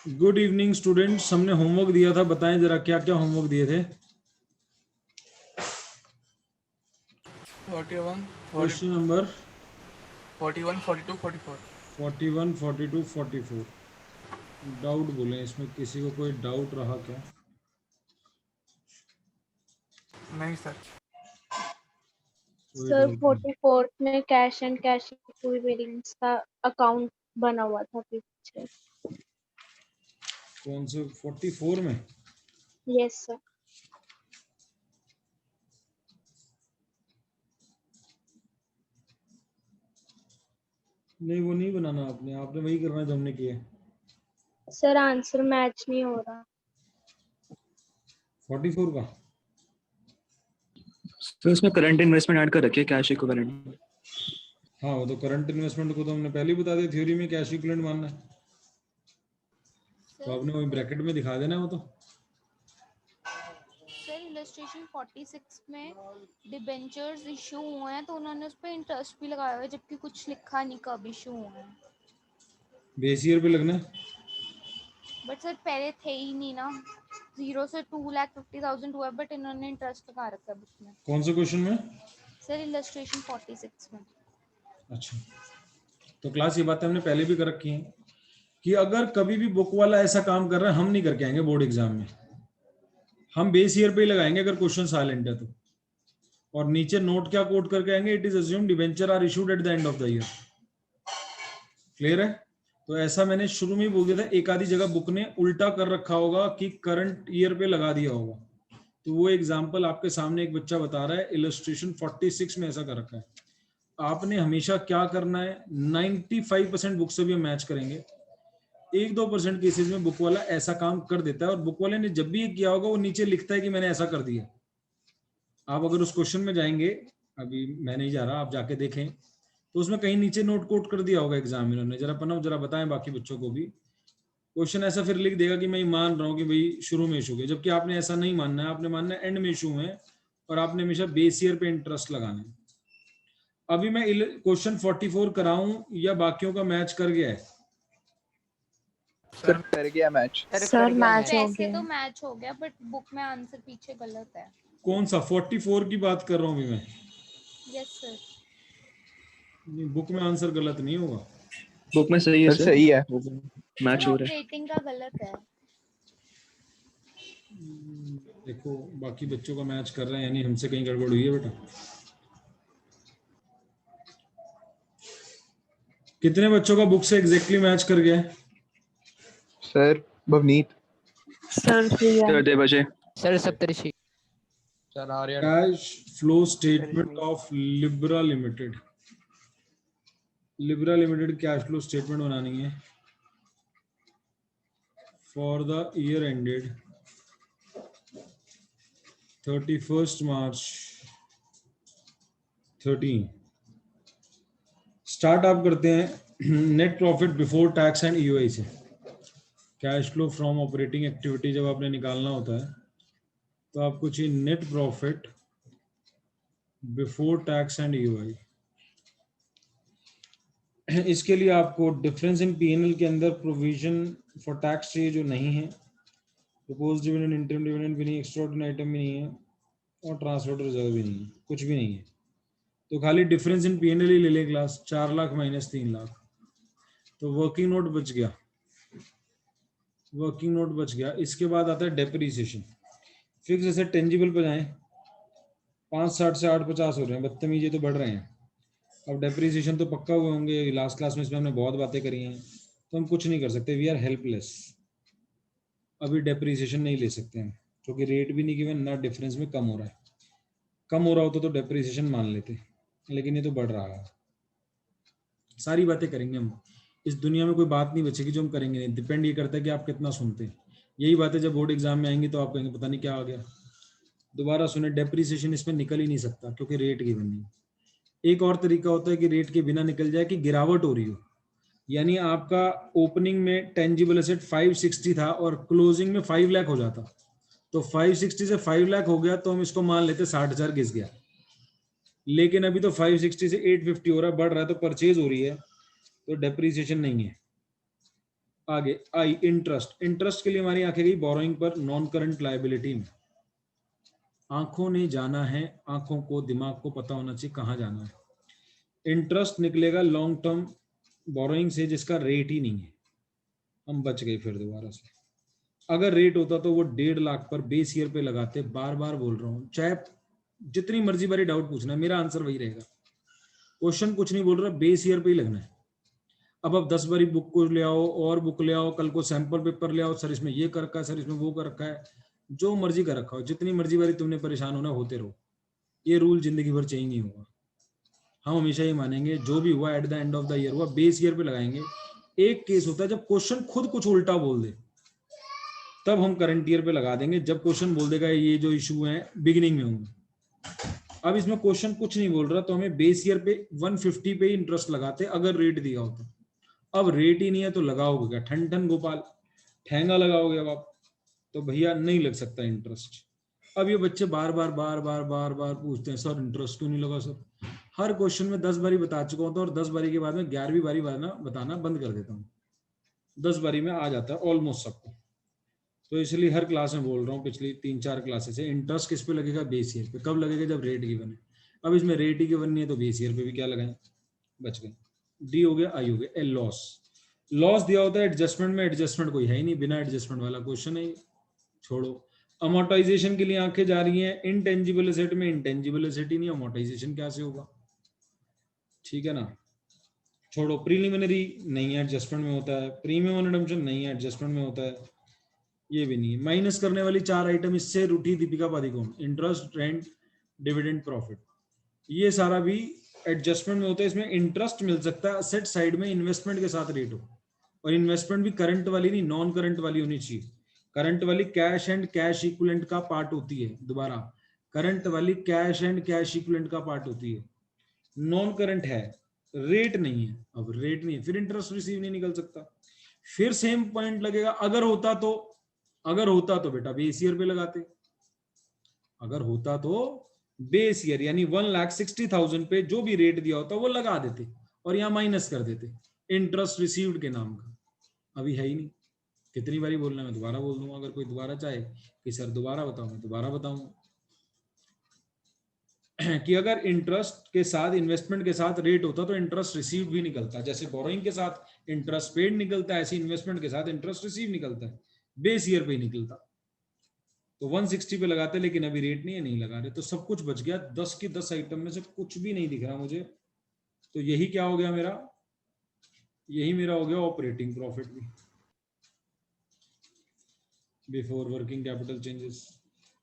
Good evening students, हमने homework दिया था, बताएं जरा क्या क्या होमवर्क दिए थे। 41, क्वेश्चन नंबर 41, 42, 44। 41, 42, 44। डाउट बोले, इसमें किसी को कोई डाउट रहा क्या? नहीं सर। कोई सर डाउट नहीं। 44 में कैश एंड कैश इक्विवेलेंट्स का अकाउंट बना हुआ था पीछे। कौन से 44 में? Yes sir. नहीं, वो नहीं बनाना आपने आपने वही करना है जो हमने किया। सर आंसर मैच नहीं हो रहा। 44 का तो इसमें करंट इन्वेस्टमेंट ऐड कर रखी है, कैश इक्विवेलेंट। हाँ, वो तो करंट इन्वेस्टमेंट को तो हमने पहले ही बता दिया, थ्योरी में कैश इक्विवेलेंट मानना है तो आपने वही ब्रैकेट में दिखा देना है वो तो। सर इलस्ट्रेशन 46 में डिबेंचर्स इशू हुए हैं तो उन्होंने उस पर इंटरेस्ट भी लगाया हुआ है, जबकि कुछ लिखा नहीं कब इशू हुए हैं। बेस ईयर पे लगना है। बट सर पहले थे ही नहीं ना, 0 से 2,50,000 हुआ, बट इन्होंने इंटरेस्ट लगा रखा है बुक में। कौन से क्वेश्चन में? सर इलस्ट्रेशन 46 में। अच्छा, तो क्लास ये बातें हमने पहले भी कर रखी हैं कि अगर कभी भी बुक वाला ऐसा काम कर रहा है, हम नहीं करके आएंगे बोर्ड एग्जाम में, हम बेस ईयर पे ही लगाएंगे अगर क्वेश्चन साइलेंट है तो। और नीचे नोट क्या कोट करके आएंगे? It is assumed debenture are issued at the end of the year. Clear है? तो ऐसा मैंने शुरू में ही बोल दिया था, एक आधी जगह बुक ने उल्टा कर रखा होगा कि करंट ईयर पे लगा दिया होगा। तो वो एग्जाम्पल आपके सामने एक बच्चा बता रहा है, इलस्ट्रेशन 46 में ऐसा कर रखा है। आपने हमेशा क्या करना है, 95% बुक से भी हम मैच करेंगे, 1-2% केसेस में बुक वाला ऐसा काम कर देता है, और बुक वाले ने जब भी ये किया होगा वो नीचे लिखता है कि मैंने ऐसा कर दिया। आप अगर उस क्वेश्चन में जाएंगे, अभी मैं नहीं जा रहा, आप जाके देखें तो उसमें कहीं नीचे नोट कोट कर दिया होगा एग्जामिनर ने। जरा पन्ना जरा बताएं बाकी बच्चों को भी, क्वेश्चन ऐसा फिर लिख देगा कि मैं मान रहा हूँ कि भाई शुरू में इशू है, जबकि आपने ऐसा नहीं मानना है, आपने मानना है एंड में इशू है, और आपने हमेशा बेस ईयर पे इंटरेस्ट लगाना है। अभी मैं क्वेश्चन 44 कराऊं या बाकियों का मैच कर गया है? सर कर गया मैच। सर मैच हो वैसे तो गया। मैच हो गया, बट बुक में आंसर पीछे गलत है। कौन सा 44 की बात कर रहा हूँ अभी मैं? Yes sir. नहीं, बुक में आंसर गलत नहीं होगा। बुक में सही है सर सर, सही है। मैच सर हो रहा है। ऑपरेटिंग का गलत है। देखो बाकी बच्चों का मैच कर रहे हैं, यानी हमसे कहीं गड़बड़ हुई है बेटा। कितने बच्चों का बुक से एग्जैक्टली मैच कर गया है? सर भवनीत। सर प्रिया। हृदय बजे। Sir Saptarishi. Sir Aryan. Cash flow statement of Libra limited. Libra limited cash flow statement बनानी है for the year ended 31 March 13। Start आप करते हैं net profit before tax and EOI से। Cash flow from operating activity जब आपने निकालना होता है तो आपको चाहिए net profit before tax and EOI. इसके लिए आपको डिफरेंस इन पीएनएल के अंदर प्रोविजन फॉर टैक्स चाहिए जो नहीं है, प्रपोज डिविडेंड, इंटरम डिविडेंड भी नहीं, एक्स्ट्राऑर्डिनरी आइटम भी नहीं है, और ट्रांसफर रिजर्व भी नहीं है, कुछ भी नहीं है। तो खाली डिफरेंस इन पीएनएल ही ले लें क्लास, 4 लाख माइनस 3 लाख, तो वर्किंग नोट बच गया, वर्किंग नोट बच गया। इसके बाद आता है डेप्रीसिएशन। फिक्स एसेट टेंजिबल पे जाएं, 560 से 850 हो रहे हैं, बदतमीजी तो बढ़ रहे हैं। अब डेप्रीसिएशन तो पक्का हुए होंगे, लास्ट क्लास में इसमें हमने बहुत बातें करी हैं, तो हम कुछ नहीं कर सकते, वी आर हेल्पलेस। अभी डेप्रीसिएशन नहीं ले सकते हैं क्योंकि रेट भी नहीं गिवन, ना डिफरेंस में कम हो रहा है। कम हो रहा होता तो डेप्रीसिएशन मान लेते, लेकिन ये तो बढ़ रहा है। सारी बातें करेंगे हम, इस दुनिया में कोई बात नहीं बचेगी जो हम करेंगे नहीं। डिपेंड ये करता है कि आप कितना सुनते हैं। यही बातें जब बोर्ड एग्जाम में आएंगी तो आप कहेंगे पता नहीं क्या आ गया, दोबारा सुने। डेप्रीसिएशन इसमें निकल ही नहीं सकता क्योंकि रेट गिवन नहीं। एक और तरीका होता है कि रेट के बिना निकल जाए कि गिरावट हो रही हो, यानी आपका ओपनिंग में टेंजिबल एसेट 560 था और क्लोजिंग में 5 लाख हो जाता, तो 560 से 5 लाख हो गया तो हम इसको मान लेते 60,000 घिस गया। लेकिन अभी तो 560 से 850 हो रहा है, बढ़ रहा है, तो परचेज हो रही है, तो डेप्रीसिएशन नहीं है। आगे आई इंटरेस्ट, इंटरेस्ट के लिए हमारी आंखें गई बोरोइंग पर, नॉन करंट लायबिलिटी में। आंखों ने जाना है, आंखों को दिमाग को पता होना चाहिए कहाँ जाना है। इंटरेस्ट निकलेगा लॉन्ग टर्म बोरोइंग से जिसका रेट ही नहीं है, हम बच गए फिर दोबारा से। अगर रेट होता तो वो 1.5 लाख पर बेस ईयर पे लगाते। बार बार बोल रहा हूँ, चाहे जितनी मर्जी बारी डाउट पूछना है, मेरा आंसर वही रहेगा। क्वेश्चन कुछ नहीं बोल रहा, बेस ईयर पे ही लगना है। अब आप 10 बारी बुक को ले आओ और बुक ले आओ, कल को सैंपल पेपर ले आओ, सर इसमें ये कर रखा है, सर इसमें वो कर रखा है, जो मर्जी कर रखा हो, जितनी मर्जी बारी तुमने परेशान होना होते रहो, ये रूल जिंदगी भर चेंज नहीं होगा। हम हमेशा ये मानेंगे जो भी हुआ eight the end of the year हुआ, बेस ईयर पे लगाएंगे। एक केस होता है जब क्वेश्चन खुद कुछ उल्टा बोल दे, तब हम करंट ईयर पे लगा देंगे। जब क्वेश्चन बोल देगा ये जो इशू है बिगिनिंग में होंगे। अब इसमें क्वेश्चन कुछ नहीं बोल रहा तो हमें बेस ईयर पे 150 पे ही इंटरेस्ट लगाते अगर रेट दिया होता। अब रेट ही नहीं है तो लगाओगे क्या? ठन ठन गोपाल ठेंगा लगाओगे अब आप, तो भैया नहीं लग सकता इंटरेस्ट। अब ये बच्चे बार बार बार बार बार बार पूछते हैं सर इंटरेस्ट क्यों नहीं लगा सर। हर क्वेश्चन में 10 बारी बता चुका होता और 10 बारी के बाद में 11वीं बारी बताना बंद कर देता हूँ। 10 बारी में आ जाता है ऑलमोस्ट सबको। तो इसलिए हर क्लास में बोल रहा हूँ, पिछली 3-4 क्लासेस से, इंटरेस्ट किस पे लगेगा? बेस ईयर पे। कब लगेगा? जब रेट गिवन है। अब इसमें रेट ही गिवन नहीं है तो बेस ईयर पे भी क्या लगाएं? बच गए। डी हो गया, आई हो गया। ए लॉस, लॉस दिया होता है एडजस्टमेंट में, एडजस्टमेंट कोई है ही नहीं, बिना एडजस्टमेंट वाला क्वेश्चन है, छोड़ो। अमोर्टाइजेशन के लिए आंखें जा रही हैं इनटेंजिबल एसेट में, इनटेंजिबल एसेट ही नहीं, अमोर्टाइजेशन क्या से होगा? ठीक है ना, छोड़ो। प्रीलिमिनरी नहीं है, एडजस्टमेंट में होता है। प्रीमियम ऑन रिडम्पशन नहीं है, एडजस्टमेंट में होता है, ये भी नहीं है। माइनस करने वाली 4 आइटम इससे रूठी Deepika Padukone, interest, rent, dividend, profit, ये सारा भी एडजस्टमेंट में होता है। इसमें इंटरेस्ट मिल सकता है असेट साइड में, इन्वेस्टमेंट के साथ रेट हो, और इन्वेस्टमेंट भी करंट वाली नहीं, नॉन करंट वाली होनी चाहिए। करंट वाली कैश एंड कैश इक्विवेलेंट का पार्ट होती है। दोबारा, करंट वाली कैश एंड कैश इक्विवेलेंट का पार्ट होती है। नॉन करंट है, रेट नहीं है। अब रेट नहीं है, फिर इंटरेस्ट रिसीव नहीं निकल सकता। फिर सेम पॉइंट लगेगा। अगर होता तो बेटा बेस ईयर पे लगाते। अगर होता तो बेस ईयर यानी 1,60,000 पे जो भी रेट दिया होता वो लगा देते और यहाँ माइनस कर देते इंटरेस्ट रिसीव्ड के नाम का। अभी है ही नहीं। कितनी बारी बोलना है, मैं दोबारा बोल दूंगा। अगर कोई दोबारा चाहे कि सर दोबारा बताओ, मैं दोबारा बताऊंगा कि अगर इंटरेस्ट के साथ, इन्वेस्टमेंट के साथ रेट होता तो इंटरेस्ट रिसीव भी निकलता है। जैसे बोरोइंग के साथ इंटरेस्ट पेड निकलता है, ऐसे इन्वेस्टमेंट के साथ इंटरेस्ट रिसीव निकलता है, बेस ईयर पे ही निकलता। तो 160 पे लगाते, लेकिन अभी रेट नहीं है, नहीं लगा रहे, तो सब कुछ बच गया। 10 की 10 आइटम में से कुछ भी नहीं दिख रहा मुझे। तो यही क्या हो गया मेरा? यही मेरा हो गया ऑपरेटिंग प्रॉफिट भी before working capital changes.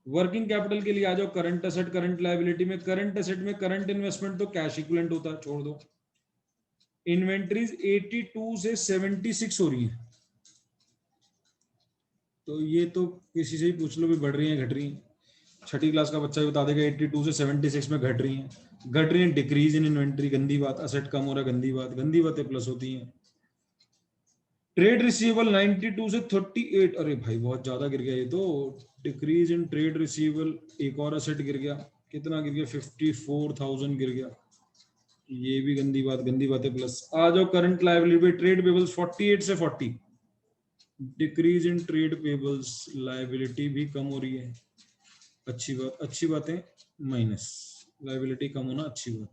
Working capital के लिए आ जाओ, करंट एसेट, करंट लायबिलिटी में। करंट एसेट में करंट इन्वेस्टमेंट तो कैश इक्विवेलेंट होता है, छोड़ दो। इन्वेंट्रीज 82 से 76 हो रही है, तो ये तो किसी से ही पूछ लो भी बढ़ रही है घट रही है। छठी क्लास का बच्चा भी बता देगा 82 से 76 में घट रही है। डिक्रीज इन इन्वेंट्री गंदी बात, असेट कम हो रहा है गंदी बात, गंदी बातें प्लस होती हैं। ट्रेड रिसीवेबल 92 से 38, अरे भाई बहुत ज्यादा गिर गया ये तो। डिक्रीज इन ट्रेड रिसीवेबल, एक और असेट गिर गया, कितना गिर गया? 54,000 गिर गया, ये भी गंदी बात, गंदी बातें प्लस। आ जाओ करंट लायबिलिटी, ट्रेड पेबल्स 48 से 40, decrease in trade payables, liability भी कम हो रही है, अच्छी बात, अच्छी बातें माइनस, लायबिलिटी कम होना अच्छी बात।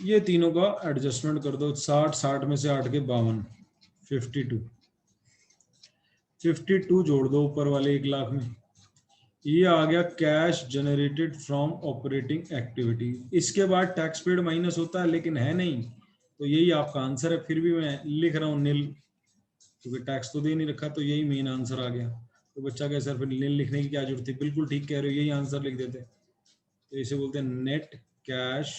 ये तीनों का एडजस्टमेंट कर दो। 60 में से 8 के 52, 52 जोड़ दो ऊपर वाले 1 लाख में। ये आ गया cash generated from operating activity. इसके बाद टैक्स पेड माइनस होता है, लेकिन है नहीं, तो यही आपका आंसर है। फिर भी मैं लिख रहा हूँ निल, क्योंकि टैक्स तो दे नहीं रखा, तो यही मेन आंसर आ गया। तो बच्चा कहे सर फिर निल लिखने की क्या जरूरत थी? बिल्कुल ठीक कह रहे हो, यही आंसर लिख देते। तो इसे बोलते हैं net cash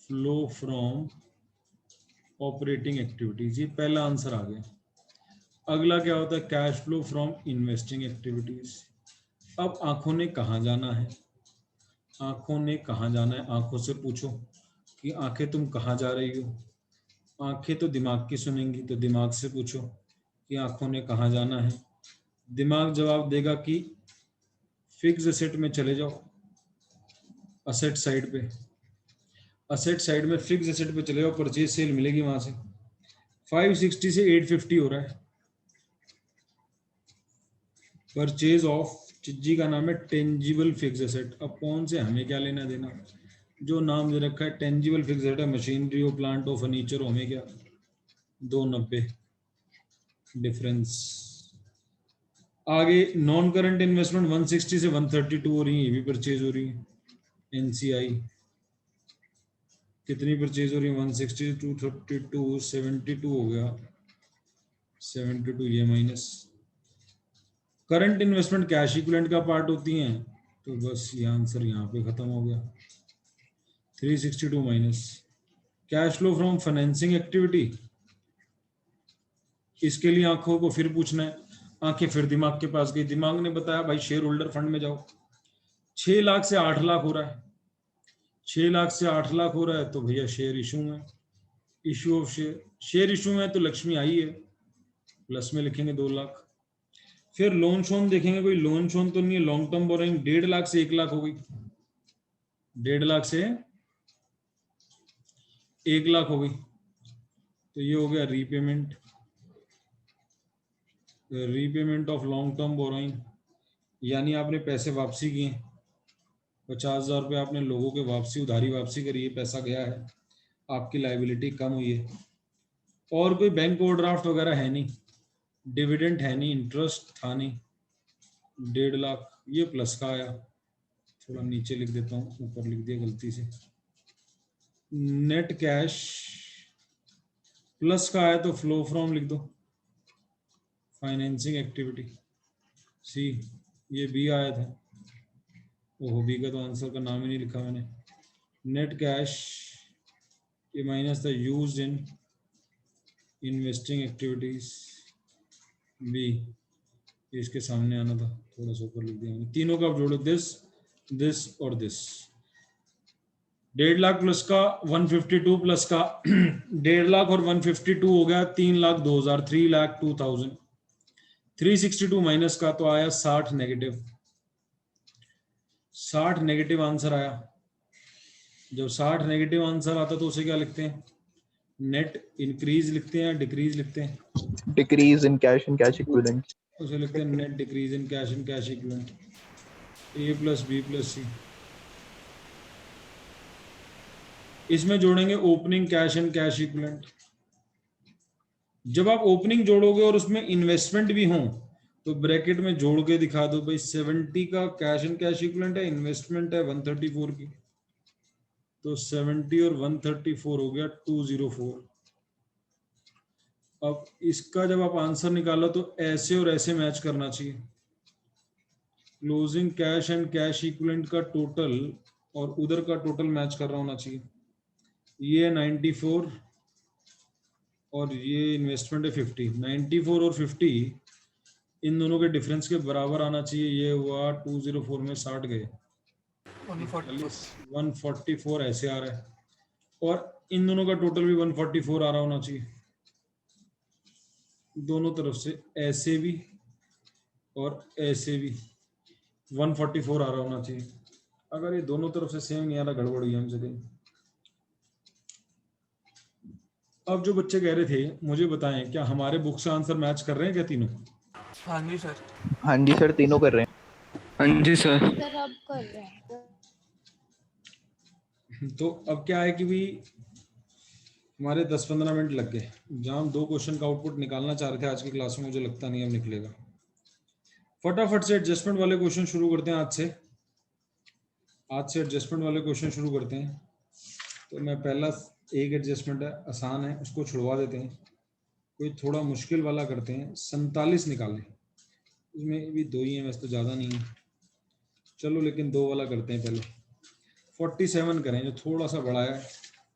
flow from operating activities. ये पहला आंसर आ गया। अगला क्या होता है? Cash flow from investing activities. अब आंखों ने कहाँ जाना है? आंखों ने कहाँ जाना है? आंखों से पूछो कि आंखें तुम कहाँ जा रही हो। आंखें तो दिमाग की सुनेंगी, तो दिमाग से पूछो कि आंखों ने कहाँ जाना है। दिमाग जवाब देगा कि फिक्स एसेट में चले जाओ, असेट साइड पे। असेट साइड में फिक्स एसेट पे चले जाओ, परचेज सेल मिलेगी वहां से। 560 से 850 हो रहा है। परचेज ऑफ चिज्जी का नाम है टेंजिबल फिक्स एसेट। अब कौन से हमें क्या लेना देना, जो नाम दे रखा है टेंजिबल फिक्स एसेट है, मशीनरी हो, प्लांट हो, फर्नीचर हो, हमें क्या 290 डिफरेंस। आगे नॉन करंट इन्वेस्टमेंट 160 से 132 हो रही है, ये भी परचेज हो रही है। एनसीआई कितनी परचेज हो रही है, 160 से 232, 72 हो गया, 72 ये minus. Current investment cash equivalent का पार्ट होती हैं, तो बस ये आंसर यहाँ पे खत्म हो गया। 362 minus cash flow from financing activity. इसके लिए आंखों को फिर पूछना है, आंखें फिर दिमाग के पास गई, दिमाग ने बताया भाई शेयर होल्डर फंड में जाओ। 6 लाख से 8 लाख हो रहा है, 6 लाख से 8 लाख हो रहा है, तो भैया शेयर इशू में, issue of share, share issue में तो लक्ष्मी आई है, प्लस में लिखेंगे 2 लाख। फिर लोन शोन देखेंगे, कोई लोन शोन तो नहीं है, लॉन्ग टर्म बोरिंग 1.5 लाख से 1 लाख हो गई, 1.5 लाख से 1 लाख हो गई, तो ये हो गया repayment, repayment of long term borrowing, यानी आपने पैसे वापसी किए, 50,000 रुपये आपने लोगों के वापसी, उधारी वापसी करी है, पैसा गया है, आपकी लाइबिलिटी कम हुई है। और कोई बैंक ओवरड्राफ्ट वगैरह है नहीं, डिविडेंड है नहीं, इंटरेस्ट था नहीं, 1.5 लाख ये प्लस का आया। थोड़ा नीचे लिख देता हूँ, ऊपर लिख दिया गलती से। नेट कैश प्लस का आया तो फ्लो फ्रॉम लिख दो, फाइनेंसिंग एक्टिविटी। सी ये बी आया था, ओहो बी का तो आंसर का नाम ही नहीं लिखा मैंने। नेट कैश ये माइनस था यूज्ड इन इन्वेस्टिंग एक्टिविटीज, बी इसके सामने आना था, थोड़ा सा ऊपर लिख दिया मैंने। तीनों का आप जोड़ो, दिस दिस और दिस। 1.5 लाख प्लस का 152 प्लस का 1.5 लाख और 152 हो गया 3,02,000, 3,02,000। 362 माइनस का तो आया 60 नेगेटिव, 60 नेगेटिव आंसर आया। जब 60 नेगेटिव आंसर आता तो उसे क्या लिखते हैं, नेट इंक्रीज लिखते हैं या डिक्रीज लिखते हैं? Decrease in cash and cash equivalents. उसे लिखते हैं net decrease in cash and cash equivalent. A plus B plus C. इसमें जोड़ेंगे opening cash and cash equivalent. जब आप ओपनिंग जोड़ोगे और उसमें इन्वेस्टमेंट भी हो तो ब्रैकेट में जोड़ के दिखा दो भाई 70 का कैश एंड कैश इक्विवेलेंट है, इन्वेस्टमेंट है 134 की, तो 70 और 134 हो गया 204। अब इसका जब आप आंसर निकालो तो ऐसे और ऐसे मैच करना चाहिए। Closing cash and cash equivalent का टोटल और उधर का टोटल मैच कर रहा होना चाहिए। ये 94 और ये इन्वेस्टमेंट है 50, 94 और 50 इन दोनों के डिफरेंस के बराबर आना चाहिए। ये हुआ 204 में 60 गए, 144 ऐसे आ रहा है, और इन दोनों का टोटल भी 144 आ रहा होना चाहिए, दोनों तरफ से ऐसे भी और ऐसे भी 144 आ रहा होना चाहिए। अगर ये दोनों तरफ से सेम नहीं आ रहा, गड़बड़ हुई हमसे कहीं। अब जो बच्चे कह रहे थे मुझे बताएं, क्या हमारे बुक से आंसर मैच कर रहे हैं क्या तीनों? हाँ जी सर। हाँ जी सर, तीनों कर रहे हैं। हाँ जी सर। सर अब कर रहे हैं। तो अब क्या है कि भी हमारे 10-15 मिनट लग गए, जहाँ हम 2 क्वेश्चन का आउटपुट निकालना चाह रहे थे आज की क्लास में, मुझे लगता नहीं अब निकलेगा। फटाफट से एडजस्टमेंट वाले क्वेश्चन शुरू करते हैं। आज से एडजस्टमेंट वाले क्वेश्चन शुरू करते हैं। तो मैं पहला एक एडजस्टमेंट है, आसान है, उसको छुड़वा देते हैं। कोई थोड़ा मुश्किल वाला करते हैं, 47 निकालें। इसमें भी 2 ही हैं, वैसे तो ज़्यादा नहीं है, चलो लेकिन 2 वाला करते हैं पहले। 47 करें जो थोड़ा सा बड़ा है,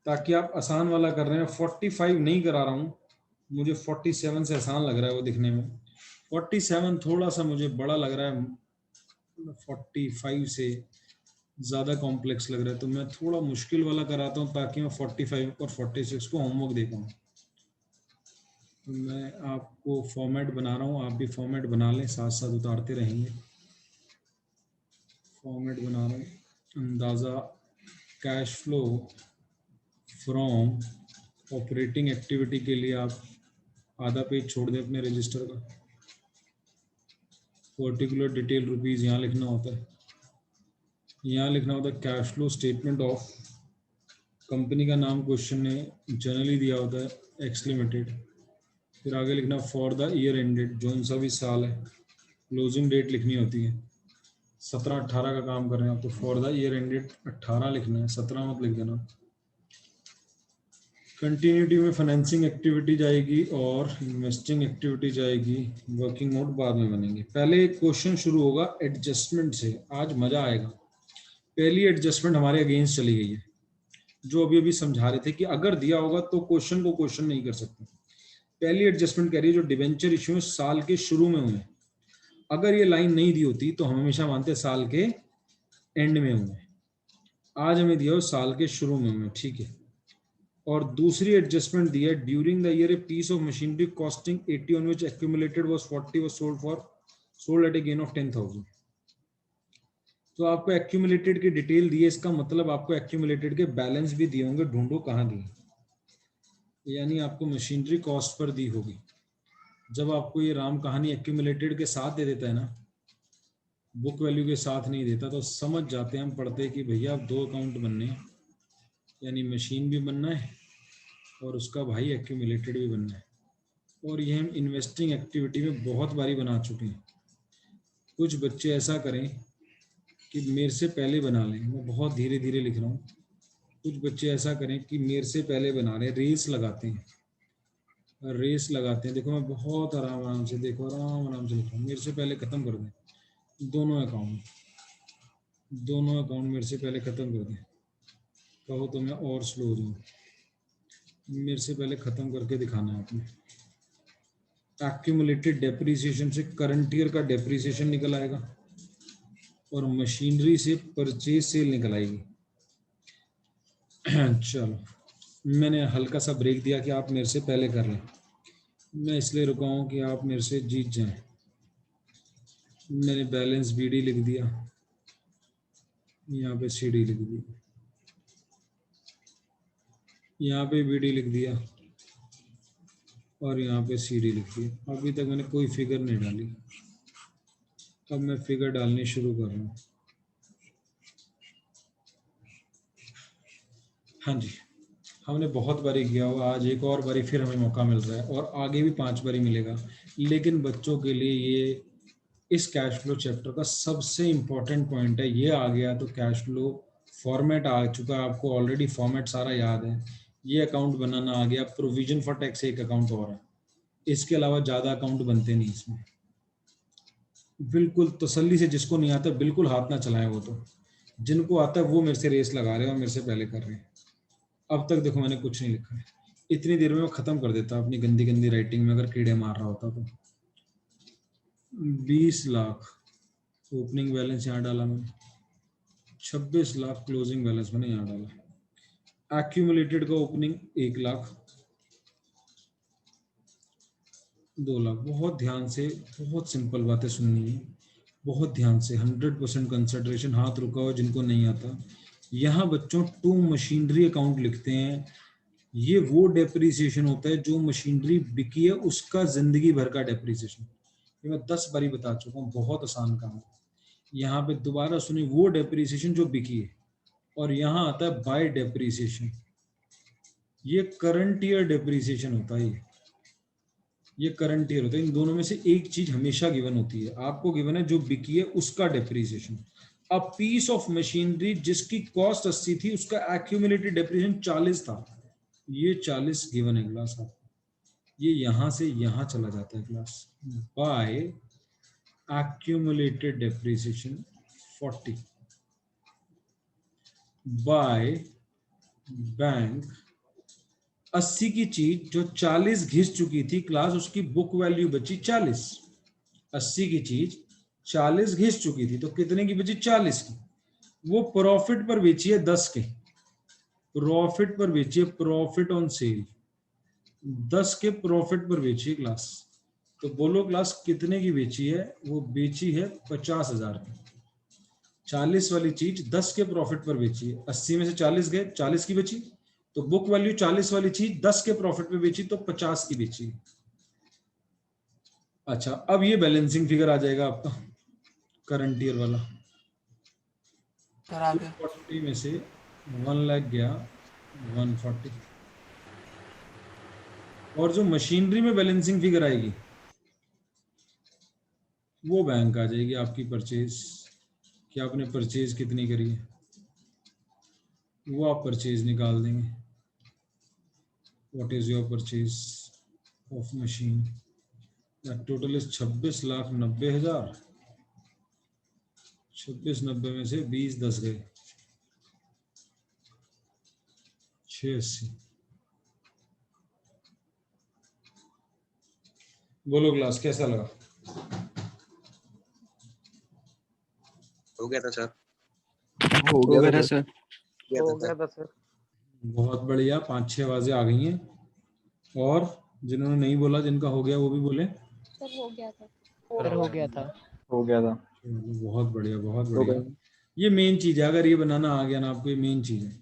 ताकि आप आसान वाला कर रहे हैं। 45 नहीं करा रहा हूँ, मुझे 47 से आसान लग रहा है वो दिखने में। 47 थोड़ा सा मुझे बड़ा लग रहा है, 45 से ज़्यादा कॉम्प्लेक्स लग रहा है, तो मैं थोड़ा मुश्किल वाला कराता हूँ ताकि मैं 45 और 46 को होमवर्क दे पाऊँ। तो मैं आपको फॉर्मेट बना रहा हूँ, आप भी फॉर्मेट बना लें, साथ साथ उतारते रहेंगे। फॉर्मेट बना रहा हूँ, अंदाज़ा cash flow from operating activity के लिए आप आधा पेज छोड़ दें अपने रजिस्टर का। पर्टिकुलर डिटेल रुपीज यहाँ लिखना होता है, यहाँ लिखना होता है cash flow statement of, company का नाम क्वेश्चन ने जनरली दिया होता है एक्स लिमिटेड, फिर आगे लिखना फॉर द ईयर एंडेड, जो सा भी साल है, क्लोजिंग डेट लिखनी होती है। 17-18 का काम कर रहे हैं आप तो फॉर द ईयर एंडेड 18 लिखना है, 17 मत लिख देना। कंटिन्यूटी में फाइनेंसिंग एक्टिविटी जाएगी और इन्वेस्टिंग एक्टिविटी जाएगी, वर्किंग नोट बाद में बनेंगे। पहले क्वेश्चन शुरू होगा एडजस्टमेंट से, आज मजा आएगा। पहली एडजस्टमेंट हमारे अगेंस्ट चली गई है, जो अभी अभी समझा रहे थे कि अगर दिया होगा तो क्वेश्चन को क्वेश्चन नहीं कर सकते। पहली एडजस्टमेंट कह रही है जो डिवेंचर इश्यू साल के शुरू में हुए, अगर ये लाइन नहीं दी होती तो हम हमेशा मानते साल के एंड में हुए, आज हमें दिया हो साल के शुरू में हुए, ठीक है। और दूसरी एडजस्टमेंट दी है during the year a piece of machinery costing 80 on which accumulated was 40 was sold at a gain of 10,000। तो आपको एक्यूमुलेटेड की डिटेल दी है, इसका मतलब आपको एक्यूमुलेटेड के बैलेंस भी दिए होंगे, ढूंढो कहाँ दिए, यानी आपको मशीनरी कॉस्ट पर दी होगी। जब आपको ये राम कहानी एक्यूमुलेटेड के साथ दे देता है ना, बुक वैल्यू के साथ नहीं देता, तो समझ जाते हैं हम पढ़ते कि भैया अब 2 अकाउंट बनने हैं, यानी मशीन भी बनना है और उसका भाई एक्यूमुलेटेड भी बनना है। और ये हम इन्वेस्टिंग एक्टिविटी में बहुत बारी बना चुके हैं। कुछ बच्चे ऐसा करें कि मेरे से पहले बना लें, मैं बहुत धीरे धीरे लिख रहा हूँ। कुछ बच्चे ऐसा करें कि मेरे से पहले बना लें, रेस लगाते हैं, रेस लगाते हैं। देखो मैं बहुत आराम आराम से, देखो आराम से लिख रहा हूँ, मेरे से पहले ख़त्म कर दें दोनों अकाउंट मेरे से पहले ख़त्म कर दें। कहो तो मैं और स्लो हो जाऊँ, मेरे से पहले ख़त्म करके दिखाना है आपने। एक्यूमुलेटेड डेप्रिसिएशन से करंट ईयर का डेप्रिसिएशन निकल आएगा और मशीनरी से परचेज सेल निकल आएगी। चलो मैंने हल्का सा ब्रेक दिया कि आप मेरे से पहले कर लें, मैं इसलिए रुका हूँ कि आप मेरे से जीत जाएं। मैंने बैलेंस बीडी लिख दिया, यहाँ पे सीडी लिख दी, यहाँ पे बीडी लिख दिया और यहाँ पे सीडी लिख दिया। अभी तक मैंने कोई फिगर नहीं डाली, अब मैं फिगर डालनी शुरू कर रहा हूँ। हाँ जी, हमने बहुत बारी किया हुआ, आज एक और बारी फिर हमें मौका मिल रहा है और आगे भी 5 बारी मिलेगा। लेकिन बच्चों के लिए ये इस कैश फ्लो चैप्टर का सबसे इम्पोर्टेंट पॉइंट है। ये आ गया तो कैश फ्लो फॉर्मेट आ चुका है, आपको ऑलरेडी फॉर्मेट सारा याद है। ये अकाउंट बनाना आ गया, प्रोविजन फॉर टैक्स एक अकाउंट और है, इसके अलावा ज़्यादा अकाउंट बनते नहीं इसमें। बिल्कुल तसल्ली से, जिसको नहीं आता बिल्कुल हाथ ना चलाएं, वो तो जिनको आता है वो मेरे से रेस लगा रहे हैं और मेरे से पहले कर रहे हैं। अब तक देखो मैंने कुछ नहीं लिखा है, इतनी देर में मैं ख़त्म कर देता अपनी गंदी गंदी राइटिंग में, अगर कीड़े मार रहा होता तो। 20 लाख ओपनिंग बैलेंस यहाँ डाला मैंने, 26 लाख क्लोजिंग बैलेंस मैंने यहाँ डाला। एक्यूमुलेटेड का ओपनिंग 1 लाख, 2 लाख। बहुत ध्यान से, बहुत सिंपल बातें सुननी है, बहुत ध्यान से, 100% कंसंट्रेशन। हाथ रुका हो जिनको नहीं आता। यहाँ बच्चों टू मशीनरी अकाउंट लिखते हैं, ये वो डेप्रिसिएशन होता है जो मशीनरी बिकी है उसका जिंदगी भर का डेप्रिसिएशन। ये मैं 10 बारी बता चुका हूँ, बहुत आसान काम है। यहाँ पे दोबारा सुनिए, वो डेप्रिसिएशन जो बिकी है, और यहाँ आता है बाय डेप्रिसिएशन, ये करंट ईयर डेप्रिसिएशन होता है। ये करंट ईयर होता है। इन दोनों में से एक चीज हमेशा गिवन होती है, आपको गिवन है जो बिकी है उसका depreciation. A piece of machinery जिसकी कॉस्ट 80 थी, उसका एक्यूमुलेटेड डेप्रिसिएशन 40 था, ये 40 गिवन है क्लास आपको। ये यहां से यहां चला जाता है class. By accumulated depreciation 40 by bank 80 की चीज जो 40 घिस चुकी थी क्लास, उसकी बुक वैल्यू बची 40। 80 की चीज 40 घिस चुकी थी तो कितने की बची? 40 की। वो प्रॉफिट पर बेची है 10 के, प्रॉफिट पर बेची है, प्रॉफिट ऑन सेल 10 के प्रॉफिट पर बेची है क्लास। तो बोलो क्लास कितने की बेची है? वो बेची है 50,000 की। 40 वाली चीज 10 के प्रॉफिट पर बेची है, 80 में से 40 गए, 40 की बची। तो बुक वैल्यू 40 वाली चीज 10 के प्रॉफिट पे बेची तो 50 की बेची। अच्छा, अब ये बैलेंसिंग फिगर आ जाएगा आपका करंट ईयर वाला। सर आ गया। 40 में से 1 लाख गया 140। और जो मशीनरी में बैलेंसिंग फिगर आएगी वो बैंक आ जाएगी आपकी परचेज, कि आपने परचेज कितनी करी है, वो आप परचेज निकाल देंगे। What is your purchase of machine, that total is 26,90,000। 26,90 में से 20 10 गए 680। बोलो क्लास कैसा लगा? हो गया था सर। हो हो गया गया था था सर। सर। हो गया था सर। बहुत बढ़िया, 5-6 आवाजें आ गई हैं। और जिन्होंने नहीं बोला, जिनका हो गया वो भी बोले। सर हो गया था। सर हो गया था। हो गया था। बहुत बढ़िया, बहुत हो बढ़िया। गया। ये मेन चीज है, अगर ये बनाना आ गया ना आपको, ये मेन चीज है।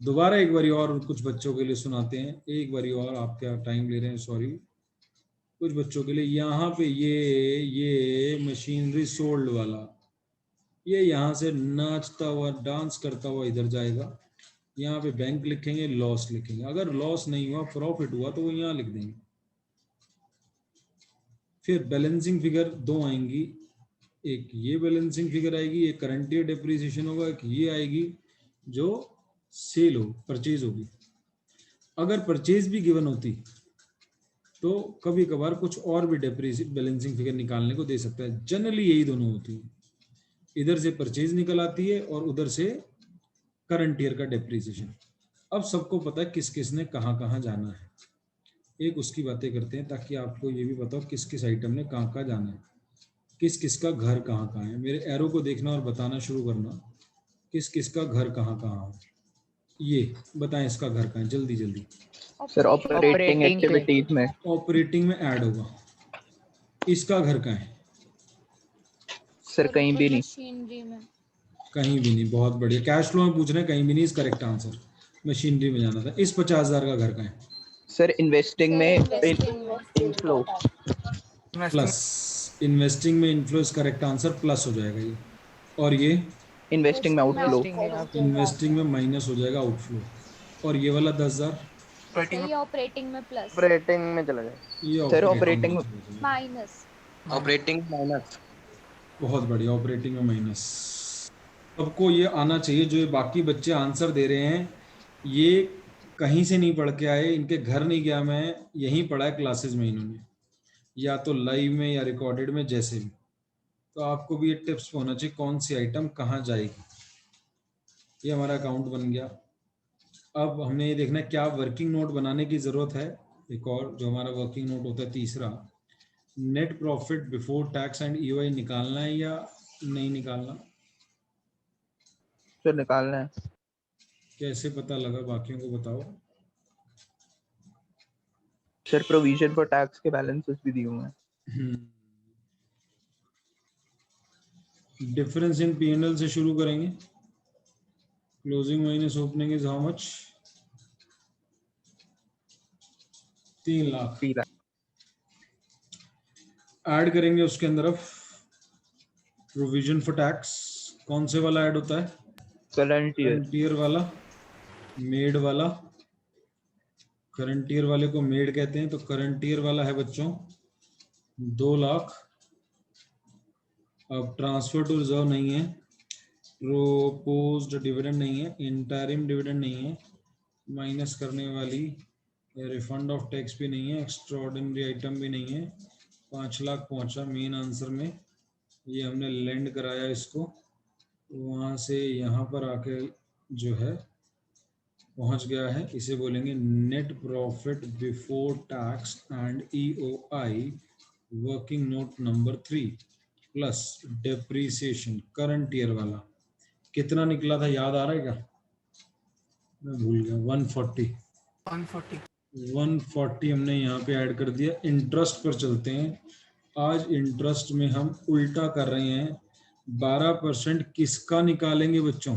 दोबारा एक बारी और कुछ बच्चों के लिए सुनाते हैं, एक बारी और, आप क्या टाइम ले रहे हैं, सॉरी। कुछ बच्चों के लिए यहाँ पे ये मशीनरी सोल्ड वाला, ये यहाँ से नाचता हुआ डांस करता हुआ इधर जाएगा। यहाँ पे बैंक लिखेंगे, लॉस लिखेंगे। अगर लॉस नहीं हुआ, प्रॉफिट हुआ, तो वो यहाँ लिख देंगे। फिर बैलेंसिंग फिगर 2 आएंगी, एक ये बैलेंसिंग फिगर आएगी, एक करंट ईयर डेप्रिसिएशन होगा, एक ये आएगी जो सेल हो, परचेज होगी। अगर परचेज भी गिवन होती तो कभी कभार कुछ और भी बैलेंसिंग फिगर निकालने को दे सकता है। जनरली यही दोनों होती है, इधर से परचेज निकल आती है और उधर से करंट ईयर का डेप्रिसिएशन। अब सबको पता है किस किस ने कहाँ कहाँ जाना है, एक उसकी बातें करते हैं ताकि आपको ये भी पता हो किस किस आइटम ने कहाँ कहाँ जाना है, किस किस का घर कहाँ कहाँ है। मेरे एरो को देखना और बताना शुरू करना किस किस का घर कहाँ कहाँ है। ये बताएं इसका घर कहाँ है, जल्दी जल्दी। सर ऑपरेटिंग एक्टिविटीज में। ऑपरेटिंग में ऐड होगा। इसका घर कहाँ है? सर कहीं भी नहीं। मशीनरी में। कहीं भी नहीं, बहुत बढ़िया। कैश फ्लो में पूछ रहे हैं, कहीं भी नहीं इज करेक्ट आंसर। मशीनरी में जाना था। इस 50,000 का घर कहाँ है? सर इन्वेस्टिंग में इनफ्लो प्लस। इन्वेस्टिंग में inflow is correct answer, plus हो जाएगा ये। और ये इन्वेस्टिंग में आउटफ्लो। इन्वेस्टिंग में माइनस हो जाएगा आउटफ्लो। और ये वाला 10,000 ये ऑपरेटिंग में प्लस। ऑपरेटिंग में चला जाए। ये सर ऑपरेटिंग ऑपरेटिंग में। माइनस। Operating minus. बहुत बढ़िया, ऑपरेटिंग में माइनस। सबको ये आना चाहिए। जो ये बाकी बच्चे आंसर दे रहे हैं ये कहीं से नहीं पढ़ के आए, इनके घर नहीं गया मैं, यहीं पढ़ा है क्लासेस में इन्होंने, या तो लाइव में या रिकॉर्डेड में, जैसे भी। तो आपको भी ये टिप्स होना चाहिए कौन सी आइटम कहाँ जाएगी। ये हमारा अकाउंट बन गया। अब हमने ये देखना है क्या वर्किंग नोट बनाने की जरूरत है। एक और जो हमारा वर्किंग नोट होता है तीसरा, net profit before tax and EOI निकालना है या नहीं निकालना? सर निकालना है। कैसे पता लगा, बाकियों को बताओ। सर प्रोविजन फॉर टैक्स के बैलेंसेस भी दिए हुए हैं। डिफरेंस इन P&L से शुरू करेंगे। Closing minus opening is how much? 3 lakh. Add करेंगे उसके अंदर प्रोविजन फॉर टैक्स। कौन से वाला ऐड होता है? करंट करंट ईयर वाला, मेड वाला। करंट ईयर वाले को मेड कहते हैं, तो करंट ईयर वाला है बच्चों 2 लाख। अब ट्रांसफर टू रिजर्व नहीं है, प्रोपोज्ड डिविडेंड नहीं है, इंटरिम डिविडेंड नहीं है, माइनस करने वाली रिफंड ऑफ टैक्स भी नहीं है, एक्स्ट्राऑर्डिनरी आइटम भी नहीं है। 5 लाख पहुंचा मेन आंसर में। ये हमने लैंड कराया इसको, वहां से यहाँ पर आके जो है पहुंच गया है। इसे बोलेंगे net profit before tax and EOI, working note number 3 plus depreciation current year वाला। कितना निकला था, याद आ रहा है क्या? मैं भूल गया। 140 हमने यहाँ पे ऐड कर दिया। इंटरेस्ट पर चलते हैं। आज इंटरेस्ट में हम उल्टा कर रहे हैं। 12% किसका निकालेंगे बच्चों?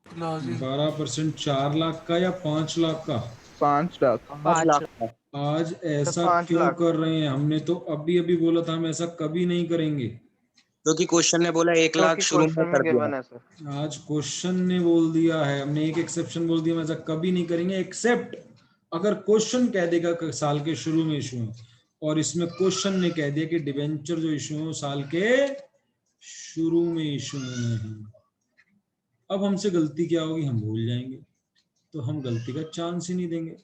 12% 4 लाख का या 5 लाख का? 5 लाख। 5 लाख। आज ऐसा 5 क्यों लाख। कर रहे हैं? हमने तो अभी अभी बोला था हम ऐसा कभी नहीं करेंगे। क्योंकि क्वेश्चन ने बोला 1 लाख क्योंकि शुरू में क्वेश्चन कर में दिया। गिवन है सर। आज क्वेश्चन ने बोल दिया है, हमने एक एक्सेप्शन बोल दिया, हम ऐसा कभी नहीं करेंगे एक्सेप्ट अगर क्वेश्चन कह देगा कि साल के शुरू में इशू है, और इसमें क्वेश्चन ने कह दिया कि डिबेंचर जो इशू है साल के शुरू में इशू हुए हैं। अब हमसे गलती क्या होगी? हम भूल जाएंगे, तो हम गलती का चांस ही नहीं देंगे।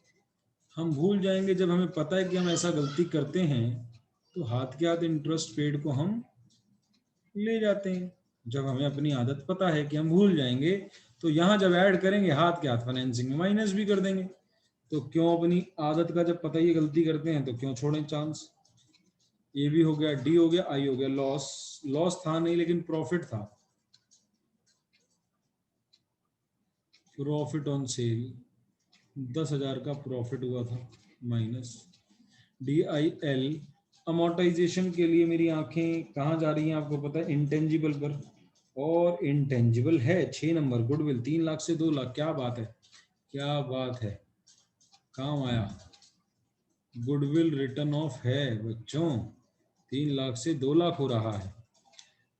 हम भूल जाएंगे जब हमें पता है कि हम ऐसा गलती करते हैं, तो हाथ के हाथ इंटरेस्ट पेड को हम ले जाते हैं। जब हमें अपनी आदत पता है कि हम भूल जाएंगे, तो यहाँ जब ऐड करेंगे हाथ के हाथ फाइनेंसिंग में माइनस भी कर देंगे। तो क्यों अपनी आदत का जब पता ही गलती करते हैं तो क्यों छोड़ें चांस। ये भी हो गया, डी हो गया, आई हो गया। लॉस, लॉस था नहीं लेकिन प्रॉफिट था। प्रॉफिट ऑन सेल 10,000 का प्रॉफिट हुआ था minus. D I L, amortisation के लिए मेरी आंखें कहाँ जा रही हैं आपको पता है? इंटेंजिबल पर, और इंटेंजिबल है 6 नंबर गुडविल 3 लाख से 2 लाख। क्या बात है, क्या बात है, काम आया। गुडविल रिटर्न ऑफ है बच्चों, 3 लाख से 2 लाख हो रहा है।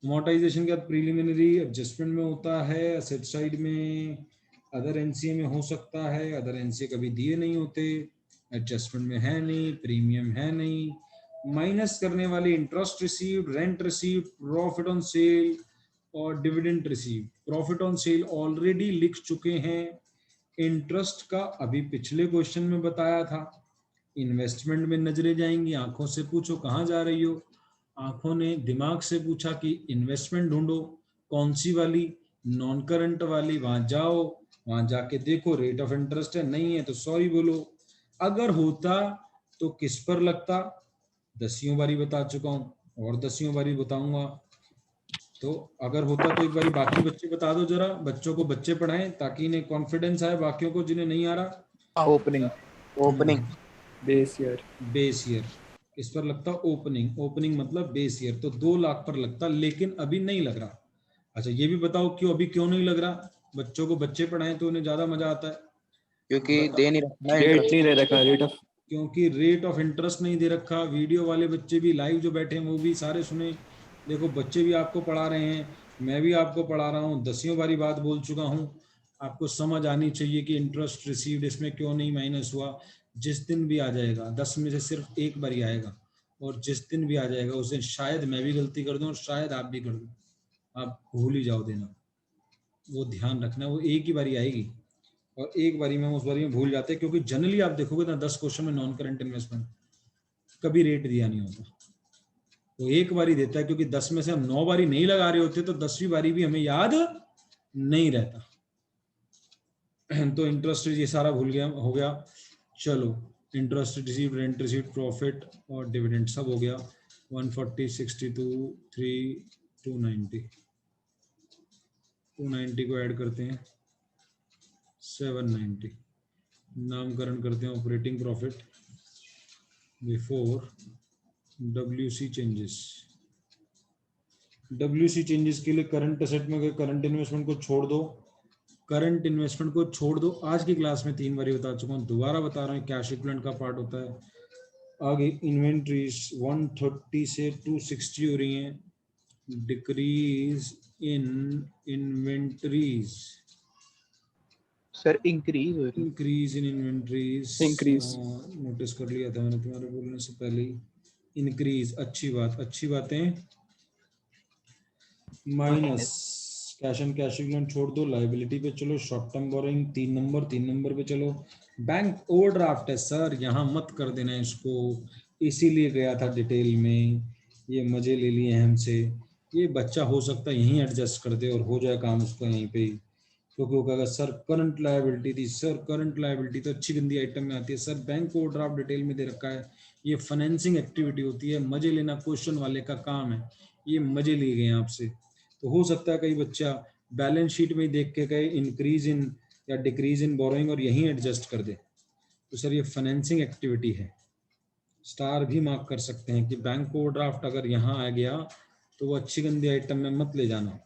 अमोर्टाइजेशन के बाद प्रीलिमिनरी एडजस्टमेंट में होता है, असेट साइड में, अदर एनसीए में हो सकता है। अदर एनसीए कभी दिए नहीं होते, एडजस्टमेंट में है नहीं, प्रीमियम है नहीं। माइनस करने वाली interest received, rent received, profit on sale और dividend received. Profit on sale already लिख चुके हैं, इंटरेस्ट का अभी पिछले क्वेश्चन में बताया था। इन्वेस्टमेंट में नजरें जाएंगी, आंखों से पूछो कहाँ जा रही हो, आंखों ने दिमाग से पूछा कि इन्वेस्टमेंट ढूंढो, कौन सी वाली? नॉन करंट वाली। वहां जाओ, वहां जाके देखो रेट ऑफ इंटरेस्ट है, नहीं है तो सॉरी बोलो। अगर होता तो किस पर लगता? 10 बारी बता चुका हूं और 10 बारी बताऊंगा। तो अगर होता तो एक बारी बाकी बच्चे बता दो जरा, बच्चों को बच्चे पढ़ाएं ताकि इन्हें कॉन्फिडेंस आए, बाकियों को जिन्हें नहीं आ रहा। Opening. Opening base year. Base year इस पर लगता ओपनिंग, ओपनिंग मतलब बेस ईयर, तो 2 लाख पर लगता, लेकिन अभी नहीं लग रहा। अच्छा ये भी बताओ क्यों, अभी क्यों नहीं लग रहा? बच्चों को बच्चे पढ़ाएं तो उन्हें ज्यादा मजा आता है। क्योंकि दे नहीं रखना रेट इंटरेस्ट। नहीं दे रखा, रेट ऑफ। क्योंकि रेट ऑफ इंटरेस्ट नहीं दे रखा। वीडियो वाले बच्चे भी लाइव जो बैठे हैं वो भी सारे सुने। देखो बच्चे भी आपको पढ़ा रहे हैं, मैं भी आपको पढ़ा रहा हूँ, 10 बारी बात बोल चुका हूँ। आपको समझ आनी चाहिए कि इंटरेस्ट रिसीव्ड इसमें क्यों नहीं माइनस हुआ। जिस दिन भी आ जाएगा, 10 में से सिर्फ एक बारी आएगा, और जिस दिन भी आ जाएगा उस दिन शायद मैं भी गलती कर दूं और शायद आप भी कर दो, आप भूल ही जाओ देना। वो ध्यान रखना, वो एक ही बारी आएगी और एक बारी में उस बारी में भूल जाते हैं। क्योंकि जनरली आप देखोगे ना 10 क्वेश्चन में नॉन करंट इन्वेस्टमेंट कभी रेट दिया नहीं होता, वो एक बारी देता है। क्योंकि 10 में से हम 9 बारी नहीं लगा रहे होते तो 10वीं बारी भी हमें याद नहीं रहता। तो इंटरेस्ट ये सारा भूल गया, हो गया। चलो interest received, rent received, profit और डिविडेंड सब हो गया। 140, 62, 3, 290, 290 को ऐड करते हैं 790। नामकरण करते हैं operating profit before WC changes. WC changes के लिए करंट असेट में करंट इन्वेस्टमेंट को छोड़ दो, करंट इन्वेस्टमेंट को छोड़ दो। आज की क्लास में 3 बारी बता चुका हूँ, दोबारा बता रहा हूँ, कैश इक्विवेलेंट का पार्ट होता है। आगे इन्वेंट्रीज 130 से 260 हो रही हैं, decrease in inventories, sir increase हो रही है। Increase in inventories, Increase। Notice कर लिया था मैंने तुम्हारे बोलने से पहले ही। इंक्रीज, अच्छी बात, अच्छी बातें। Minus cash and cash equivalent छोड़ दो, लायबिलिटी पे चलो, शॉर्ट टर्म बोरोइंग 3 नंबर पे चलो। बैंक ओवरड्राफ्ट है सर, यहाँ मत कर देना इसको, इसीलिए गया था डिटेल में, ये मजे ले लिए हैं हमसे। ये बच्चा हो सकता है यहीं एडजस्ट कर दे और हो जाए काम उसका यहीं पे ही। क्योंकि वो कहेगा सर करंट लायबिलिटी थी, सर करंट लायबिलिटी तो अच्छी गंदी आइटम में आती है, सर बैंक ओवरड्राफ्ट डिटेल में दे रखा है। ये फाइनेंसिंग एक्टिविटी होती है, मजे लेना क्वेश्चन वाले का काम है, ये मजे लिए गए आपसे। तो हो सकता है कई बच्चा बैलेंस शीट में ही देख के कहे इंक्रीज इन या डिक्रीज इन बोरोइंग और यहीं एडजस्ट कर दे। तो सर ये फाइनेंसिंग एक्टिविटी है, स्टार भी मार्क कर सकते हैं कि बैंक ओवरड्राफ्ट अगर यहाँ आ गया तो वो अच्छी गंदी आइटम में मत ले जाना।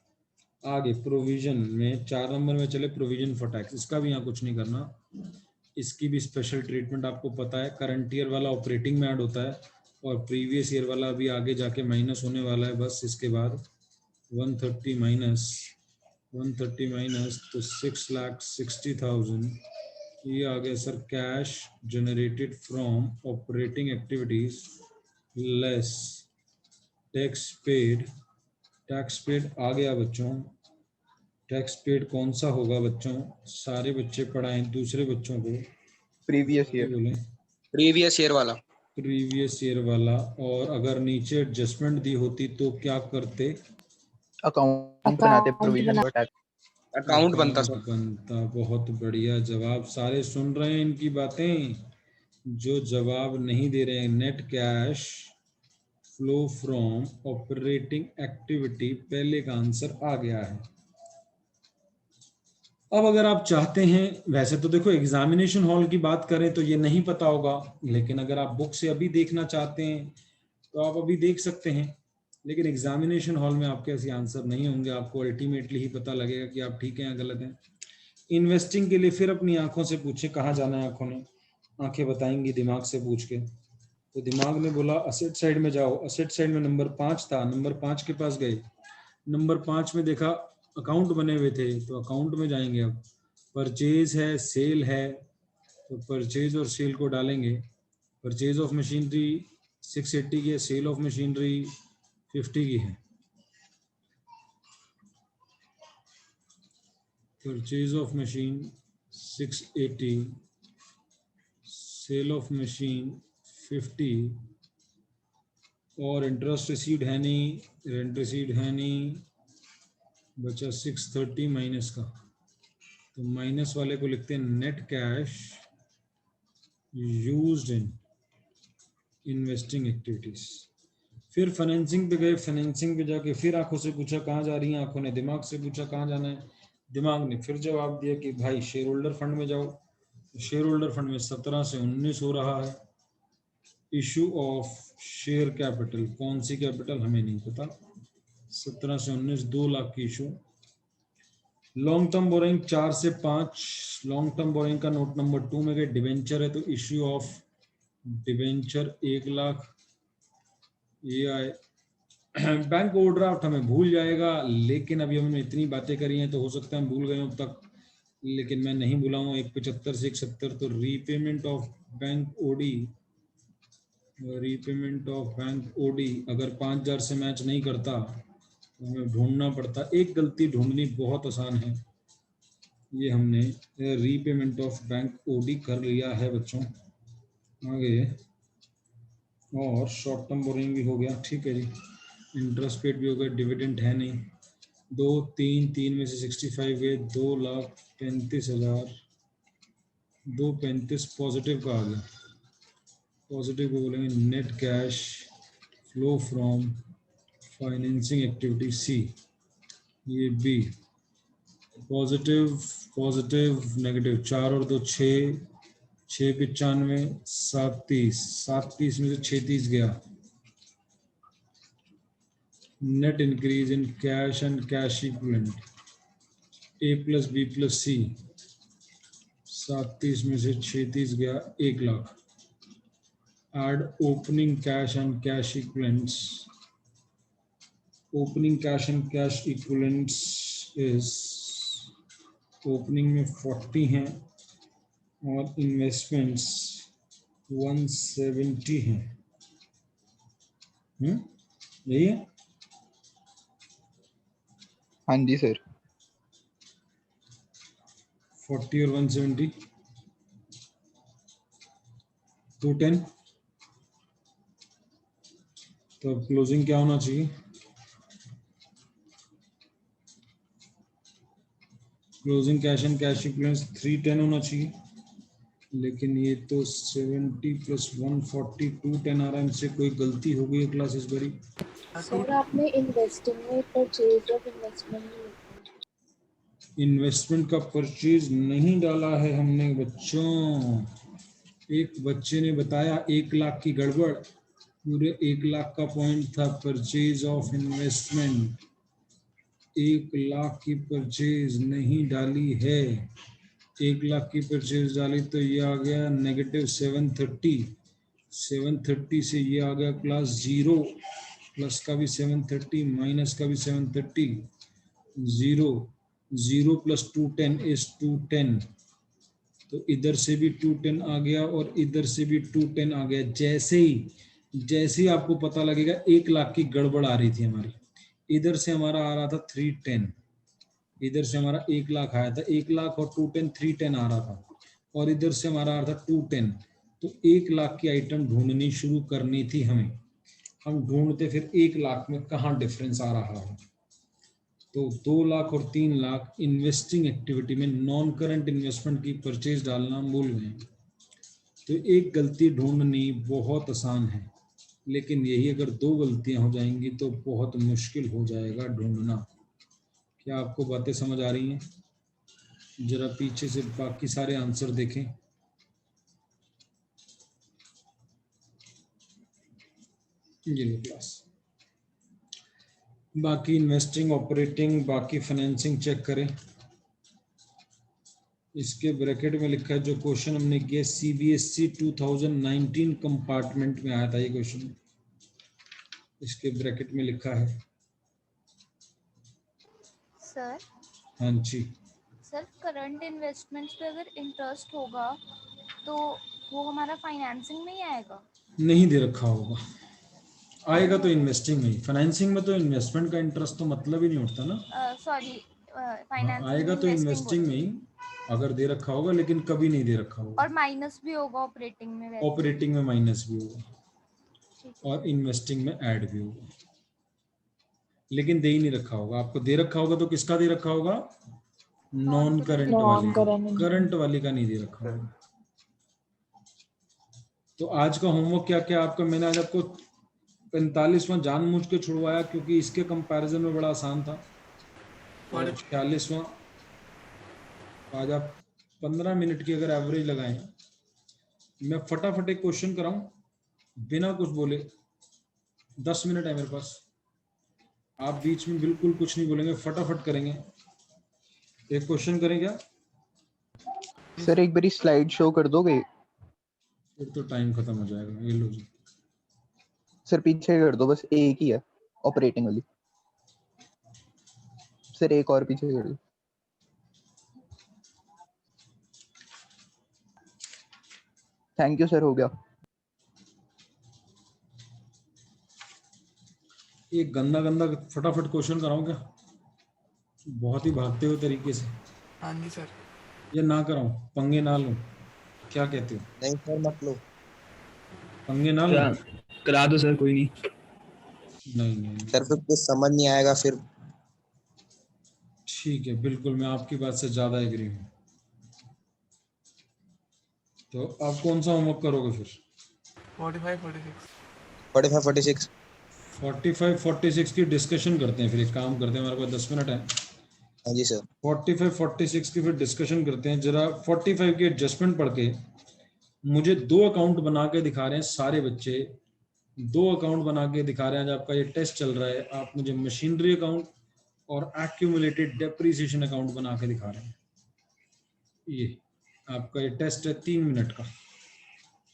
आगे प्रोविजन में 4 नंबर में चले, प्रोविजन फॉर टैक्स, इसका भी यहाँ कुछ नहीं करना। इसकी भी स्पेशल ट्रीटमेंट आपको पता है। करंट ईयर वाला ऑपरेटिंग में ऐड होता है और प्रीवियस ईयर वाला भी आगे जाके माइनस होने वाला है। बस इसके बाद 130 माइनस तो 6,60,000 ये आ गया sir cash generated from operating activities less tax paid. Tax paid आ गया बच्चों। टैक्स पेड कौन सा होगा बच्चों? सारे बच्चे पढ़ाएं दूसरे बच्चों को। Previous year. बोले प्रीवियस ईयर वाला। प्रीवियस ईयर वाला। और अगर नीचे एडजस्टमेंट दी होती तो क्या करते? अकाउंट बनाते प्रोविजन फॉर टैक्स। अकाउंट बनता सर। बनता। बहुत बढ़िया जवाब। सारे सुन रहे हैं इनकी बातें। जो जवाब नहीं दे रहे हैं, net cash flow from operating activity, पहले का आंसर आ गया है। अब अगर आप चाहते हैं, वैसे तो देखो एग्जामिनेशन हॉल की बात करें तो ये नहीं पता होगा, लेकिन अगर आप बुक से अभी देखना चाहते हैं तो आप अभी देख सकते हैं। लेकिन एग्जामिनेशन हॉल में आपके ऐसे आंसर नहीं होंगे, आपको अल्टीमेटली ही पता लगेगा कि आप ठीक हैं या गलत हैं। इन्वेस्टिंग के लिए फिर अपनी आंखों से पूछे, कहाँ जाना है आंखों ने? आंखें बताएंगी दिमाग से पूछ के। तो दिमाग ने बोला असेट साइड में जाओ। असेट साइड में नंबर 5 था, नंबर 5 के पास गए। नंबर 5 में देखा अकाउंट बने हुए थे तो अकाउंट में जाएंगे। अब परचेज है, सेल है, तो परचेज और सेल को डालेंगे। परचेज ऑफ मशीनरी 680 की है, सेल ऑफ मशीनरी 50 की है। Purchase of machine 680, sale of machine 50, और इंटरेस्ट रिसीव्ड है नहीं, रेंट रिसीव्ड है नहीं, बचा 630 माइनस का। तो माइनस वाले को लिखते हैं net cash used in investing activities. फिर फाइनेंसिंग पे गए। फाइनेंसिंग पे जाके फिर आंखों से पूछा कहाँ जा रही हैं, आंखों ने दिमाग से पूछा कहाँ जाना है। दिमाग ने फिर जवाब दिया कि भाई शेयर होल्डर फंड में जाओ। शेयर होल्डर फंड में 17 से 19 हो रहा है। इशू ऑफ शेयर कैपिटल, कौन सी कैपिटल हमें नहीं पता। 17 से 19 2 लाख की इशू। लॉन्ग टर्म बोरिंग 4 से 5। लॉन्ग टर्म बोरिंग का नोट नंबर 2 में गए। डिवेंचर है तो इश्यू ऑफ डिवेंचर 1 लाख ये आए। बैंक ओवरड्राफ्ट हमें भूल जाएगा, लेकिन अभी हमने इतनी बातें करी हैं तो हो सकता है हम भूल गए अब तक, लेकिन मैं नहीं भूला हूँ। 175 से 170 तो repayment of bank OD, repayment of bank OD अगर 5000 से मैच नहीं करता तो हमें ढूंढना पड़ता। एक गलती ढूंढनी बहुत आसान है, ये हमने रीपेमेंट ऑफ बैंक ओडी कर लिया है बच्चों। आगे और शॉर्ट टर्म बोरिंग भी हो गया, ठीक है जी। इंटरेस्ट पेड भी हो गया। डिविडेंड है नहीं। 2 3 में से 65 गए, 2,35,000। 235 पॉजिटिव का आ गया। पॉजिटिव को बोलेंगे net cash flow from financing activity C. ये बी पॉजिटिव नेगेटिव 4 और 2 6, 695 730, 730 में से 630 गया। Net increase in cash and cash equivalent A plus B plus C. 730 में से 630 गया 1 lakh. Add opening cash and cash equivalents. Opening cash and cash equivalents is, opening में 40 हैं और इन्वेस्टमेंट्स 170 हैं। यही है। हाँ जी सर। 40 और 170 210। तो अब क्लोजिंग क्या होना चाहिए? Closing cash and cash equivalents 310 होना चाहिए, लेकिन ये तो 70 प्लस 140 210 आ रहा है। इनसे कोई गलती हो गई है क्लास इस बारी। सर आपने इन्वेस्टिंग में परचेज ऑफ इन्वेस्टमेंट का परचेज नहीं डाला है हमने बच्चों। एक बच्चे ने बताया 1 लाख की गड़बड़, पूरे 1 लाख का पॉइंट था परचेज ऑफ इन्वेस्टमेंट। 1 लाख की परचेज नहीं डाली है। 1 लाख की परचेज डाली तो ये आ गया -730। 730 से ये आ गया क्लास 0, प्लस का भी 730, माइनस का भी 730, 0, 0 + 210 इज 210। तो इधर से भी 210 आ गया और इधर से भी 210 आ गया। जैसे ही आपको पता लगेगा 1 लाख की गड़बड़ आ रही थी हमारी, इधर से हमारा आ रहा था 310, इधर से हमारा 1 लाख आया था, 1 लाख और 210 310 आ रहा था, और इधर से हमारा आ रहा था 210। तो 1 लाख की आइटम ढूंढनी शुरू करनी थी हमें। हम ढूंढते फिर 1 लाख में कहाँ डिफरेंस आ रहा है। तो 2 लाख और 3 लाख इन्वेस्टिंग एक्टिविटी में नॉन करंट इन्वेस्टमेंट की परचेज डालना हम भूल गए। तो एक गलती ढूंढनी बहुत आसान है, लेकिन यही अगर 2 गलतियां हो जाएंगी तो बहुत मुश्किल हो जाएगा ढूंढना। क्या आपको बातें समझ आ रही हैं? जरा पीछे से बाकी सारे आंसर देखें। ये लो क्लास, बाकी इन्वेस्टिंग, ऑपरेटिंग, बाकी फाइनेंसिंग चेक करें। इसके ब्रैकेट में लिखा है जो क्वेश्चन हमने किया, CBSE 2019 कंपार्टमेंट में आया था ये क्वेश्चन, इसके ब्रैकेट में लिखा है। सर हाँ जी, सर करंट इन्वेस्टमेंट्स पे अगर इंटरेस्ट होगा तो वो हमारा फाइनेंसिंग में ही आएगा? नहीं दे रखा होगा, आएगा तो इन्वेस्टिंग में ही। फाइनेंसिंग में तो इन्वेस्टमेंट का इंटरेस्ट तो मतलब ही नहीं उठता ना। सॉरी, हाँ, फाइनेंसिंग आएगा में तो इन्वेस्टिंग इन्वेस्टिंग में ही अगर दे रखा होगा, लेकिन कभी नहीं दे रखा होगा। और माइनस भी होगा ऑपरेटिंग में वैसे। ऑपरेटिंग में माइनस भी होगा ठीक है। और इन्वेस्टिंग में ऐड भी होगा, लेकिन दे ही नहीं रखा होगा। आपको दे रखा होगा तो किसका दे रखा होगा? नॉन करंट वाली का, करंट वाली का नहीं दे रखा होगा। तो आज का होमवर्क क्या क्या आपका, मैंने आज आपको 45वां जानबूझ के छुड़वाया क्योंकि इसके कंपैरिजन में बड़ा आसान था, और 46वां आज आप 15 मिनट की अगर एवरेज लगाएं, मैं फटाफट एक क्वेश्चन कराऊं बिना कुछ बोले, 10 मिनट है मेरे पास, आप बीच में बिल्कुल कुछ नहीं बोलेंगे, फटाफट करेंगे। एक क्वेश्चन करें क्या? सर एक बारी स्लाइड शो कर दोगे? फिर तो टाइम खत्म हो जाएगा। ये लो जी, सर पीछे कर दो, बस एक ही है ऑपरेटिंग वाली। सर एक और पीछे कर दो। थैंक यू सर, हो गया। एक गंदा गंदा फटाफट क्वेश्चन कराऊं क्या, बहुत ही भागते हुए तरीके से? हाँ जी सर। या ना कराऊं, पंगे ना लूं, क्या कहते हो? नहीं सर मत लो। पंगे ना लूं? करा दो सर, कोई नहीं। नहीं नहीं, सर फिर कुछ समझ नहीं आएगा फिर। ठीक है, बिल्कुल मैं आपकी बात से ज्यादा एग्री हूँ। तो आप कौन सा होमवर्क करोगे फिर? 45 46। 45 46। 45 46 की डिस्कशन करते हैं। फिर एक काम करते हैं, हमारे पास 10 मिनट है। हाँ जी सर। 45 46 की फिर डिस्कशन करते हैं। जरा 45 की एडजस्टमेंट पढ़ के मुझे 2 अकाउंट बना के दिखा रहे हैं सारे बच्चे, 2 अकाउंट बना के दिखा रहे हैं। आज आपका ये टेस्ट चल रहा है, आप मुझे मशीनरी अकाउंट और एक्यूमुलेटेड डेप्रिसिएशन अकाउंट बना के दिखा रहे हैं। ये आपका ये टेस्ट है 3 मिनट का,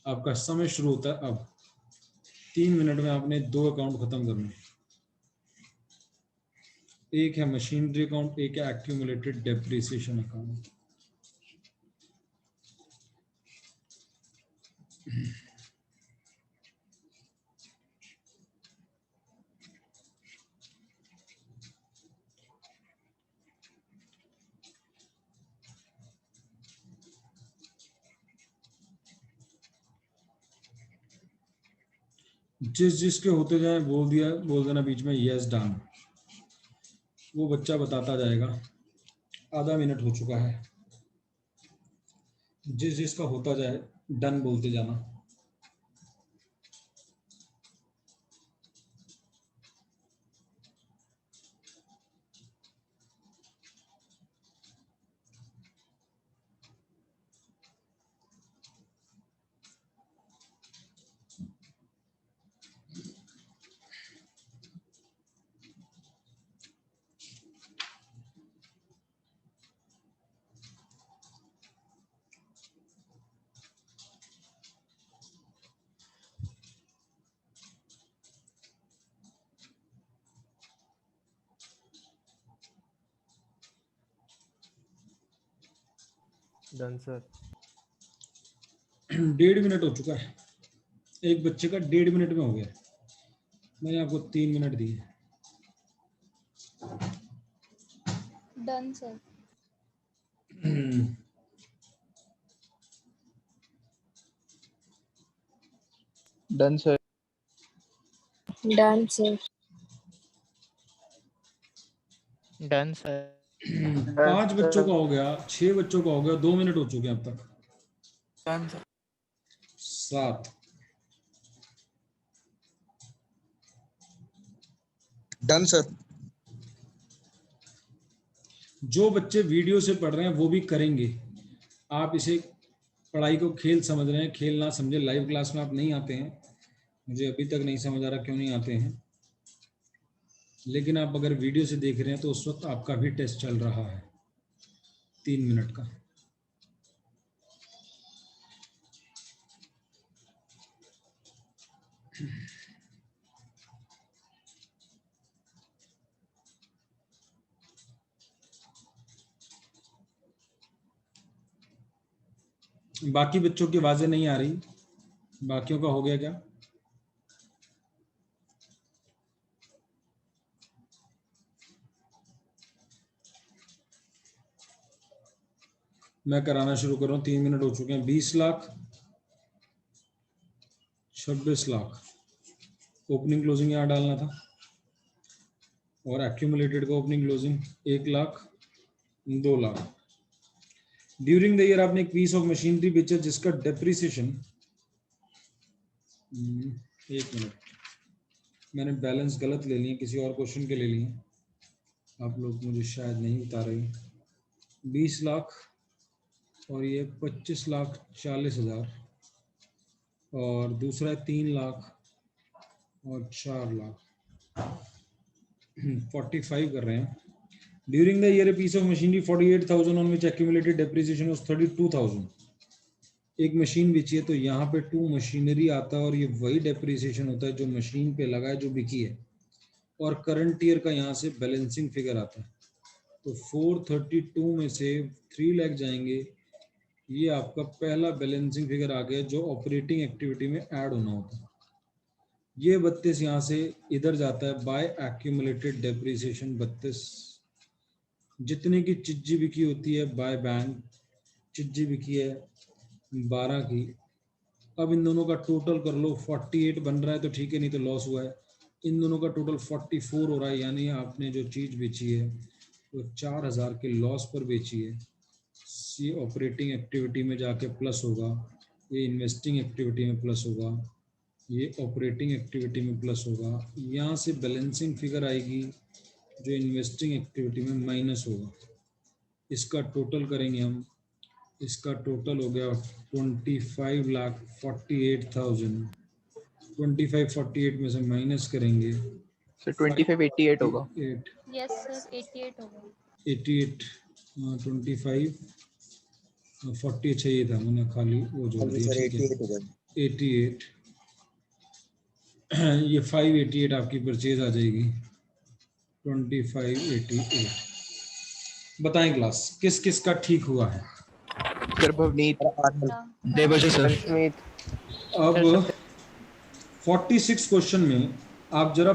आपका समय शुरू होता है अब। 3 मिनट में आपने 2 अकाउंट खत्म करने हैं। एक है मशीनरी अकाउंट, एक है एक्यूमुलेटेड डेप्रिसिएशन अकाउंट। जिस जिसके होते जाए बोल देना बीच में यस डन। वो बच्चा बताता जाएगा। आधा मिनट हो चुका है, जिस जिसका होता जाए डन बोलते जाना। Done sir. 1.5 मिनट हो चुका है, एक बच्चे का 1.5 मिनट में हो गया। मैंने आपको 3 मिनट दिए। Done sir. Done sir. Done sir. Done sir. 5 बच्चों का हो गया, 6 बच्चों का हो गया, 2 मिनट हो चुके हैं अब तक। Done sir. 7। Done sir. जो बच्चे वीडियो से पढ़ रहे हैं वो भी करेंगे। आप इसे पढ़ाई को खेल समझ रहे हैं, खेल ना समझे। लाइव क्लास में आप नहीं आते हैं, मुझे अभी तक नहीं समझ आ रहा क्यों नहीं आते हैं, लेकिन आप अगर वीडियो से देख रहे हैं तो उस वक्त आपका भी टेस्ट चल रहा है 3 मिनट का। बाकी बच्चों की आवाजें नहीं आ रही, बाकियों का हो गया क्या? मैं कराना शुरू कर रहा हूँ। 3 मिनट हो चुके हैं। 20 लाख, 26 लाख ओपनिंग क्लोजिंग यहाँ डालना था, और एक्यूमुलेटेड का opening closing 1 lakh, 2 lakh. During the year आपने एक पीस ऑफ मशीनरी बेचा जिसका डेप्रिसिएशन, 1 मिनट, मैंने बैलेंस गलत ले लिए, किसी और क्वेश्चन के ले लिए, आप लोग मुझे शायद नहीं बता रहे। 20 लाख और ये 25,40,000, और दूसरा है 3 लाख और 4 लाख, 45 कर रहे हैं। During the year a piece of machinery 48,000 on which accumulated depreciation was 32,000। एक मशीन बेची है तो यहाँ पे 2 मशीनरी आता है, और ये वही डेप्रिसिएशन होता है जो मशीन पे लगा है, जो बिकी है, और करंट ईयर का यहाँ से बैलेंसिंग फिगर आता है। तो 432 में से 3 लाख जाएंगे, ये आपका पहला बैलेंसिंग फिगर आ गया जो ऑपरेटिंग एक्टिविटी में ऐड होना होता है। ये 32 यहाँ से इधर जाता है बाय एक्यूमुलेटेड डेप्रिसिएशन 32। जितने की चिज्जी बिकी होती है बाय बैंक, चिज्जी बिकी है 12 की। अब इन दोनों का टोटल कर लो, 48 बन रहा है तो ठीक है, नहीं तो लॉस हुआ है। इन दोनों का टोटल 44 हो रहा है, यानी आपने जो चीज़ बेची है वो 4,000 के लॉस पर बेची है। ये ऑपरेटिंग एक्टिविटी में जाके प्लस होगा, ये इन्वेस्टिंग एक्टिविटी में प्लस होगा, ये ऑपरेटिंग एक्टिविटी में प्लस होगा। यहाँ से बैलेंसिंग फिगर आएगी जो इन्वेस्टिंग एक्टिविटी में माइनस होगा। इसका टोटल करेंगे हम, इसका टोटल हो गया 25,48,000। 25,48 में से माइनस करेंगे सर 2588 होगा। 8, यस सर 88 होगा। 88, 25, 40 चाहिए था, मैंने खाली वो जोड़ दिया। सर ठीक है 88 हो गया। 88, ये 588 आपकी परचेज आ जाएगी। 2588। बताएं क्लास किस किस का ठीक हुआ है? सर भवनीत। देवश सर। अब 46 क्वेश्चन में आप जरा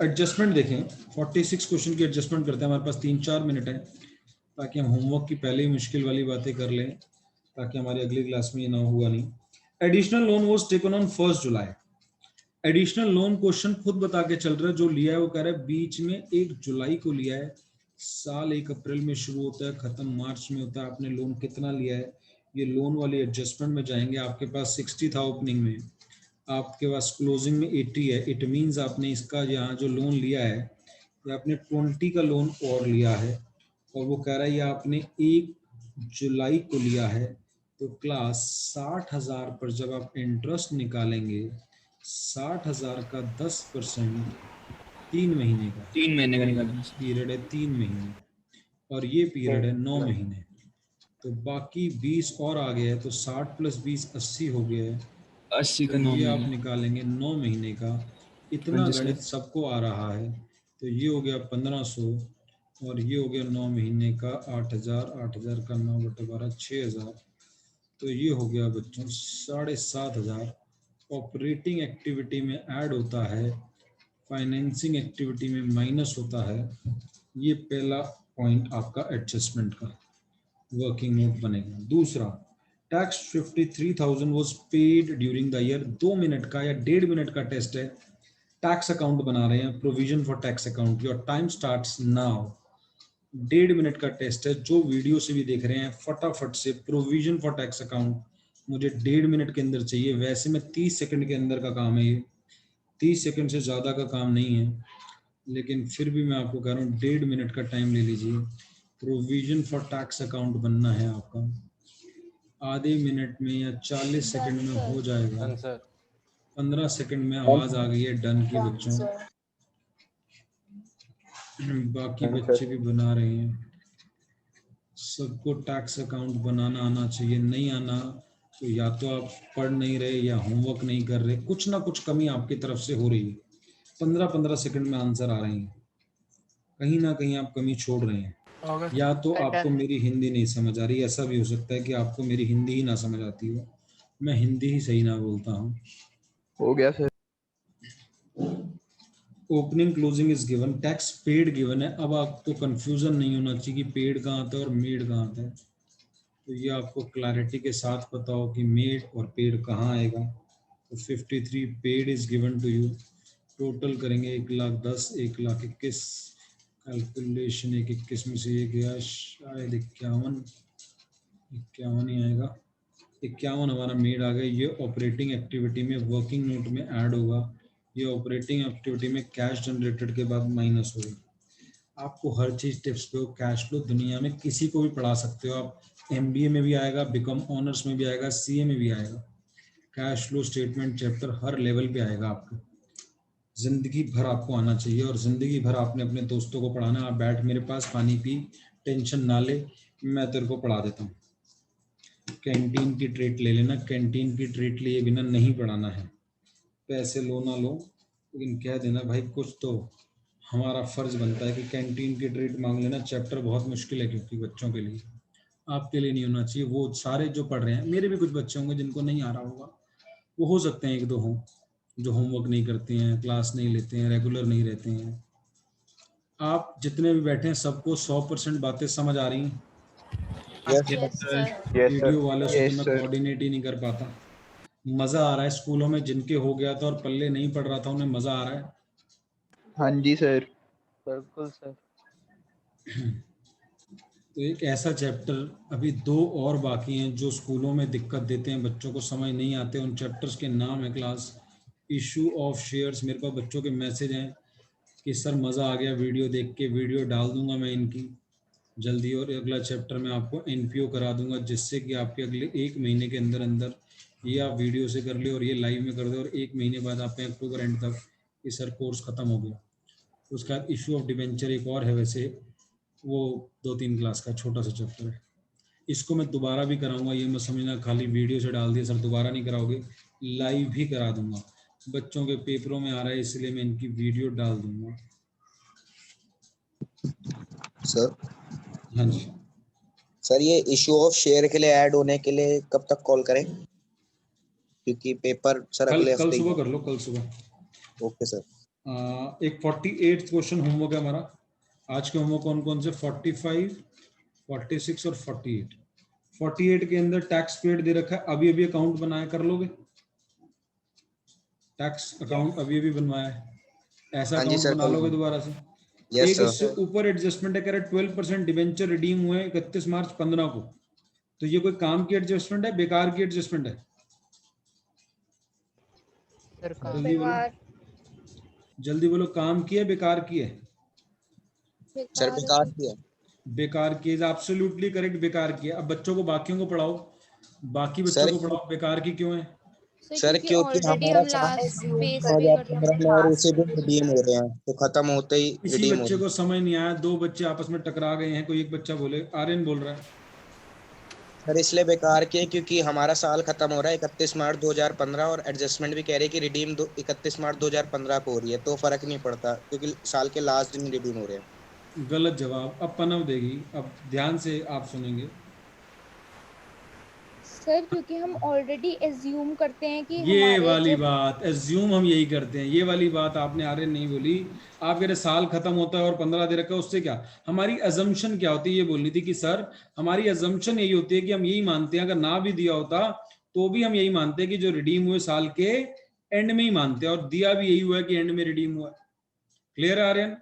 एडजस्टमेंट देखें। 46 क्वेश्चन की एडजस्टमेंट करते हैं, हमारे पास 3-4 मिनट है, ताकि हम होमवर्क की पहले ही मुश्किल वाली बातें कर लें, ताकि हमारी अगली क्लास में ये ना हुआ नहीं। Additional loan was taken on 1 July. Additional loan question खुद बता के चल रहा है, जो लिया है वो कह रहा है बीच में 1 जुलाई को लिया है। साल 1 अप्रैल में शुरू होता है, खत्म मार्च में होता है। आपने लोन कितना लिया है, ये लोन वाली एडजस्टमेंट में जाएंगे। आपके पास 60 था ओपनिंग में, आपके पास क्लोजिंग में 80 है। इट मीन्स आपने इसका यहाँ जो लोन लिया है, ये आपने 20 का लोन और लिया है, और वो कह रहा है ये आपने 1 जुलाई को लिया है। तो क्लास 60,000 पर जब आप इंटरेस्ट निकालेंगे, 60,000 का 10% 3 महीने का, 3 महीने का निकालना। पीरियड है 3 महीने, और ये पीरियड है 9 महीने। तो बाकी 20 और आ गया है, तो 60 + 20 80 हो गया है। 80 का तो 9 ये आप महीने। निकालेंगे 9 महीने का। इतना 20 गणित सबको आ रहा है, तो ये हो गया 1500, और ये हो गया 9 महीने का 8,000, 8,000 का 9/12 6,000, तो ये हो गया बच्चों 7,500 ऑपरेटिंग एक्टिविटी में ऐड होता है, फाइनेंसिंग एक्टिविटी में माइनस होता है। ये पहला पॉइंट आपका एडजस्टमेंट का वर्किंग नोट बनेगा। दूसरा, tax 53,000 was paid during the year. 2 minute का या 1.5 मिनट का टेस्ट है, टैक्स अकाउंट बना रहे हैं, provision for tax account. Your time starts now. 1.5 minute का टेस्ट है, जो वीडियो से भी देख रहे हैं फटाफट से प्रोविजन फॉर टैक्स अकाउंट मुझे 1.5 मिनट के अंदर चाहिए। वैसे में 30 सेकंड के अंदर का काम है, ये 30 सेकंड से ज़्यादा का काम नहीं है, लेकिन फिर भी मैं आपको कह रहा हूँ 1.5 मिनट का टाइम ले लीजिए। प्रोविजन फॉर टैक्स अकाउंट बनना है आपका, आधे मिनट में या 40 सेकंड में हो जाएगा। 15 सेकंड में आवाज़ आ गई है डन की बच्चों। बाकी बच्चे भी बना रहे हैं। सबको टैक्स अकाउंट बनाना आना चाहिए। नहीं आना तो या तो आप पढ़ नहीं रहे या होमवर्क नहीं कर रहे, कुछ ना कुछ कमी आपकी तरफ से हो रही है। 15-15 सेकंड में आंसर आ रहे हैं, कहीं ना कहीं आप कमी छोड़ रहे हैं। अगस्त या तो आपको मेरी हिंदी नहीं समझ आ रही, ऐसा भी हो सकता है कि आपको मेरी हिंदी ही ना समझ आती हो, मैं हिंदी ही सही ना बोलता हूँ। हो गया sir. Opening closing is given, tax paid given है। अब आपको कंफ्यूजन नहीं होना चाहिए कि पेड कहाँ आता है और मेड कहाँ आता है, तो ये आपको क्लैरिटी के साथ पता हो कि मेड और पेड कहाँ आएगा। तो 53 paid is given to you. Total करेंगे 1,10,000, 1,21,000, कैलकुलेशन 1,21 में से ये गया शायद 51 ही आएगा। 51 हमारा मेड आ गया। ये ऑपरेटिंग एक्टिविटी में वर्किंग नोट में ऐड होगा, ये ऑपरेटिंग एक्टिविटी में कैश जनरेटेड के बाद माइनस होगा। आपको हर चीज़ टिप्स पे हो, कैश फ्लो दुनिया में किसी को भी पढ़ा सकते हो आप। MBA में भी आएगा, बीकॉम ऑनर्स में भी आएगा, CA में भी आएगा। कैश फ्लो स्टेटमेंट चैप्टर हर लेवल पे आएगा आपको, जिंदगी भर आपको आना चाहिए और जिंदगी भर आपने अपने दोस्तों को पढ़ाना। आप बैठ मेरे पास, पानी पी, टेंशन ना ले, मैं तेरे को पढ़ा देता हूँ। कैंटीन की ट्रीट ले लेना, कैंटीन की ट्रीट लिए बिना नहीं पढ़ाना है। पैसे लो ना लो, लेकिन कह देना भाई कुछ तो हमारा फर्ज बनता है कि कैंटीन की ट्रीट मांग लेना। चैप्टर बहुत मुश्किल है क्योंकि बच्चों के लिए, आपके लिए नहीं होना चाहिए। वो सारे जो पढ़ रहे हैं, मेरे भी कुछ बच्चे होंगे जिनको नहीं आ रहा होगा, वो हो सकते हैं 1-2 हों जो होमवर्क नहीं करते हैं, क्लास नहीं लेते हैं, रेगुलर नहीं रहते हैं। आप जितने भी बैठे हैं सबको 100% बातें समझ आ रही हैं। Yes yes sir. वीडियो वालों से तो Yes, मैं sir. कोऑर्डिनेट ही नहीं कर पाता। मज़ा आ रहा है स्कूलों में, जिनके हो गया था और पल्ले नहीं पढ़ रहा था उन्हें मज़ा आ रहा है। हाँ जी सर। बिल्कुल सर। तो एक ऐसा चैप्टर अभी 2 और बाकी हैं जो स्कूलों में दिक्कत देते हैं, बच्चों को समझ नहीं आते। उन चैप्टर्स के नाम है क्लास इशू ऑफ शेयर्स। मेरे पास बच्चों के मैसेज हैं कि सर मज़ा आ गया वीडियो देख के, वीडियो डाल दूंगा मैं इनकी जल्दी, और अगला चैप्टर मैं आपको NPO करा दूंगा, जिससे कि आपके अगले 1 महीने के अंदर अंदर ये आप वीडियो से कर ले और ये लाइव में कर दे, और 1 महीने बाद आप अक्टूबर एंड तक ये सर कोर्स ख़त्म हो गया। उसके बाद इशू ऑफ डिबेंचर एक और है, वैसे वो 2-3 क्लास का छोटा सा चैप्टर है। इसको मैं दोबारा भी कराऊंगा, ये मत समझना खाली वीडियो से डाल दिया सर दोबारा नहीं कराओगे, लाइव भी करा दूंगा। बच्चों के पेपरों में आ रहा है इसलिए मैं इनकी वीडियो डाल दूंगा। सर। हाँ जी, सर ये इशू ऑफ शेयर के लिए ऐड होने के लिए कब तक कॉल करें, क्योंकि पेपर सर कल अगले कल हफ्ते सुबह कर लो, कल सुबह। Okay sir. एक 48 क्वेश्चन होमवर्क है हमारा। आज के होमवर्क कौन कौन से? 45, 46 और 48। 48 के अंदर टैक्स पेड दे रखा है, अभी अभी अकाउंट बनाया, कर लोगे? टैक्स अकाउंट अभी अभी बनवाया है, ऐसा हाँ जी अकाउंट सर, बना कल लोगे दोबारा से? यस एक सर। इससे ऊपर एडजस्टमेंट है, कह रहे 12% डिबेंचर रिडीम हुए 31 मार्च 15 को। तो ये कोई काम की एडजस्टमेंट है, बेकार की एडजस्टमेंट है? सर काम जल्दी बोलो, जल्दी बोलो, काम की है बेकार की है? सर बेकार की है। बेकार की है, एब्सोल्युटली करेक्ट, बेकार की है। अब बच्चों को बाकियों को पढ़ाओ, बाकी बच्चों सर को पढ़ाओ, बेकार की क्यों है? सर क्योंकि ऑलरेडी हमारा हम लास्ट पेज पे कर 2015 में और उसी दिन रिडीम हो रहे हैं, तो खत्म होते ही किसी रिडीम हो बच्चे रहे को समझ नहीं आया, 2 बच्चे आपस में टकरा गए हैं, कोई एक बच्चा बोले, आर्यन बोल रहा है। हैं। सर इसलिए बेकार के क्योंकि हमारा साल खत्म हो रहा है 31 मार्च 2015 और एडजस्टमेंट भी कह रही है कि रिडीम 31 मार्च 2015 को हो रही है, तो फर्क नहीं पड़ता क्योंकि साल के लास्ट दिन रिडीम हो रहे हैं। गलत जवाब। अब पनव देगी, अब ध्यान से आप सुनेंगे। सर क्योंकि हम ऑलरेडी एज्यूम करते हैं कि ये हमारे वाली जब बात एज्यूम हम यही करते हैं, ये वाली बात आपने आर्यन नहीं बोली। आप कह रहे साल खत्म होता है और 15 दे रखा है, उससे क्या हमारी अजम्पशन क्या होती है, ये बोलनी थी कि सर हमारी अजम्पशन यही होती है कि हम यही मानते हैं, अगर ना भी दिया होता तो भी हम यही मानते हैं कि जो रिडीम हुए साल के एंड में ही मानते हैं, और दिया भी यही हुआ है कि एंड में रिडीम हुआ है। क्लियर है आर्यन?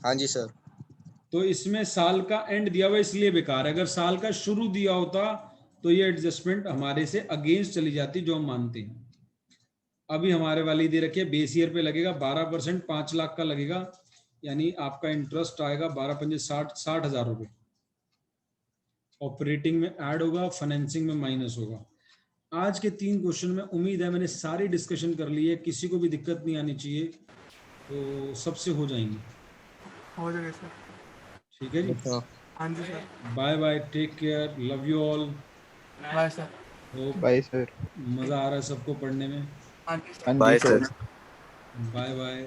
हाँ जी सर। तो इसमें साल का एंड दिया हुआ इसलिए बेकार है, अगर साल का शुरू दिया होता तो ये एडजस्टमेंट हमारे से अगेंस्ट चली जाती जो हम मानते हैं। अभी हमारे वाली दे रखी है बेस ईयर पे लगेगा 12%, 5 लाख का लगेगा, यानी आपका इंटरेस्ट आएगा 12 पंजे 60,000 रुपये। ऑपरेटिंग में ऐड होगा, फाइनेंसिंग में माइनस होगा। आज के 3 क्वेश्चन में उम्मीद है मैंने सारी डिस्कशन कर ली है, किसी को भी दिक्कत नहीं आनी चाहिए, तो सबसे हो जाएंगे। हो जाएगा सर। ठीक है जी, हाँ जी sir. Bye bye, take care, love you all. Bye sir. Hope bye sir. मज़ा आ रहा है सबको पढ़ने में। हाँ जी सर। हाँ जी bye sir. Sir. Bye bye.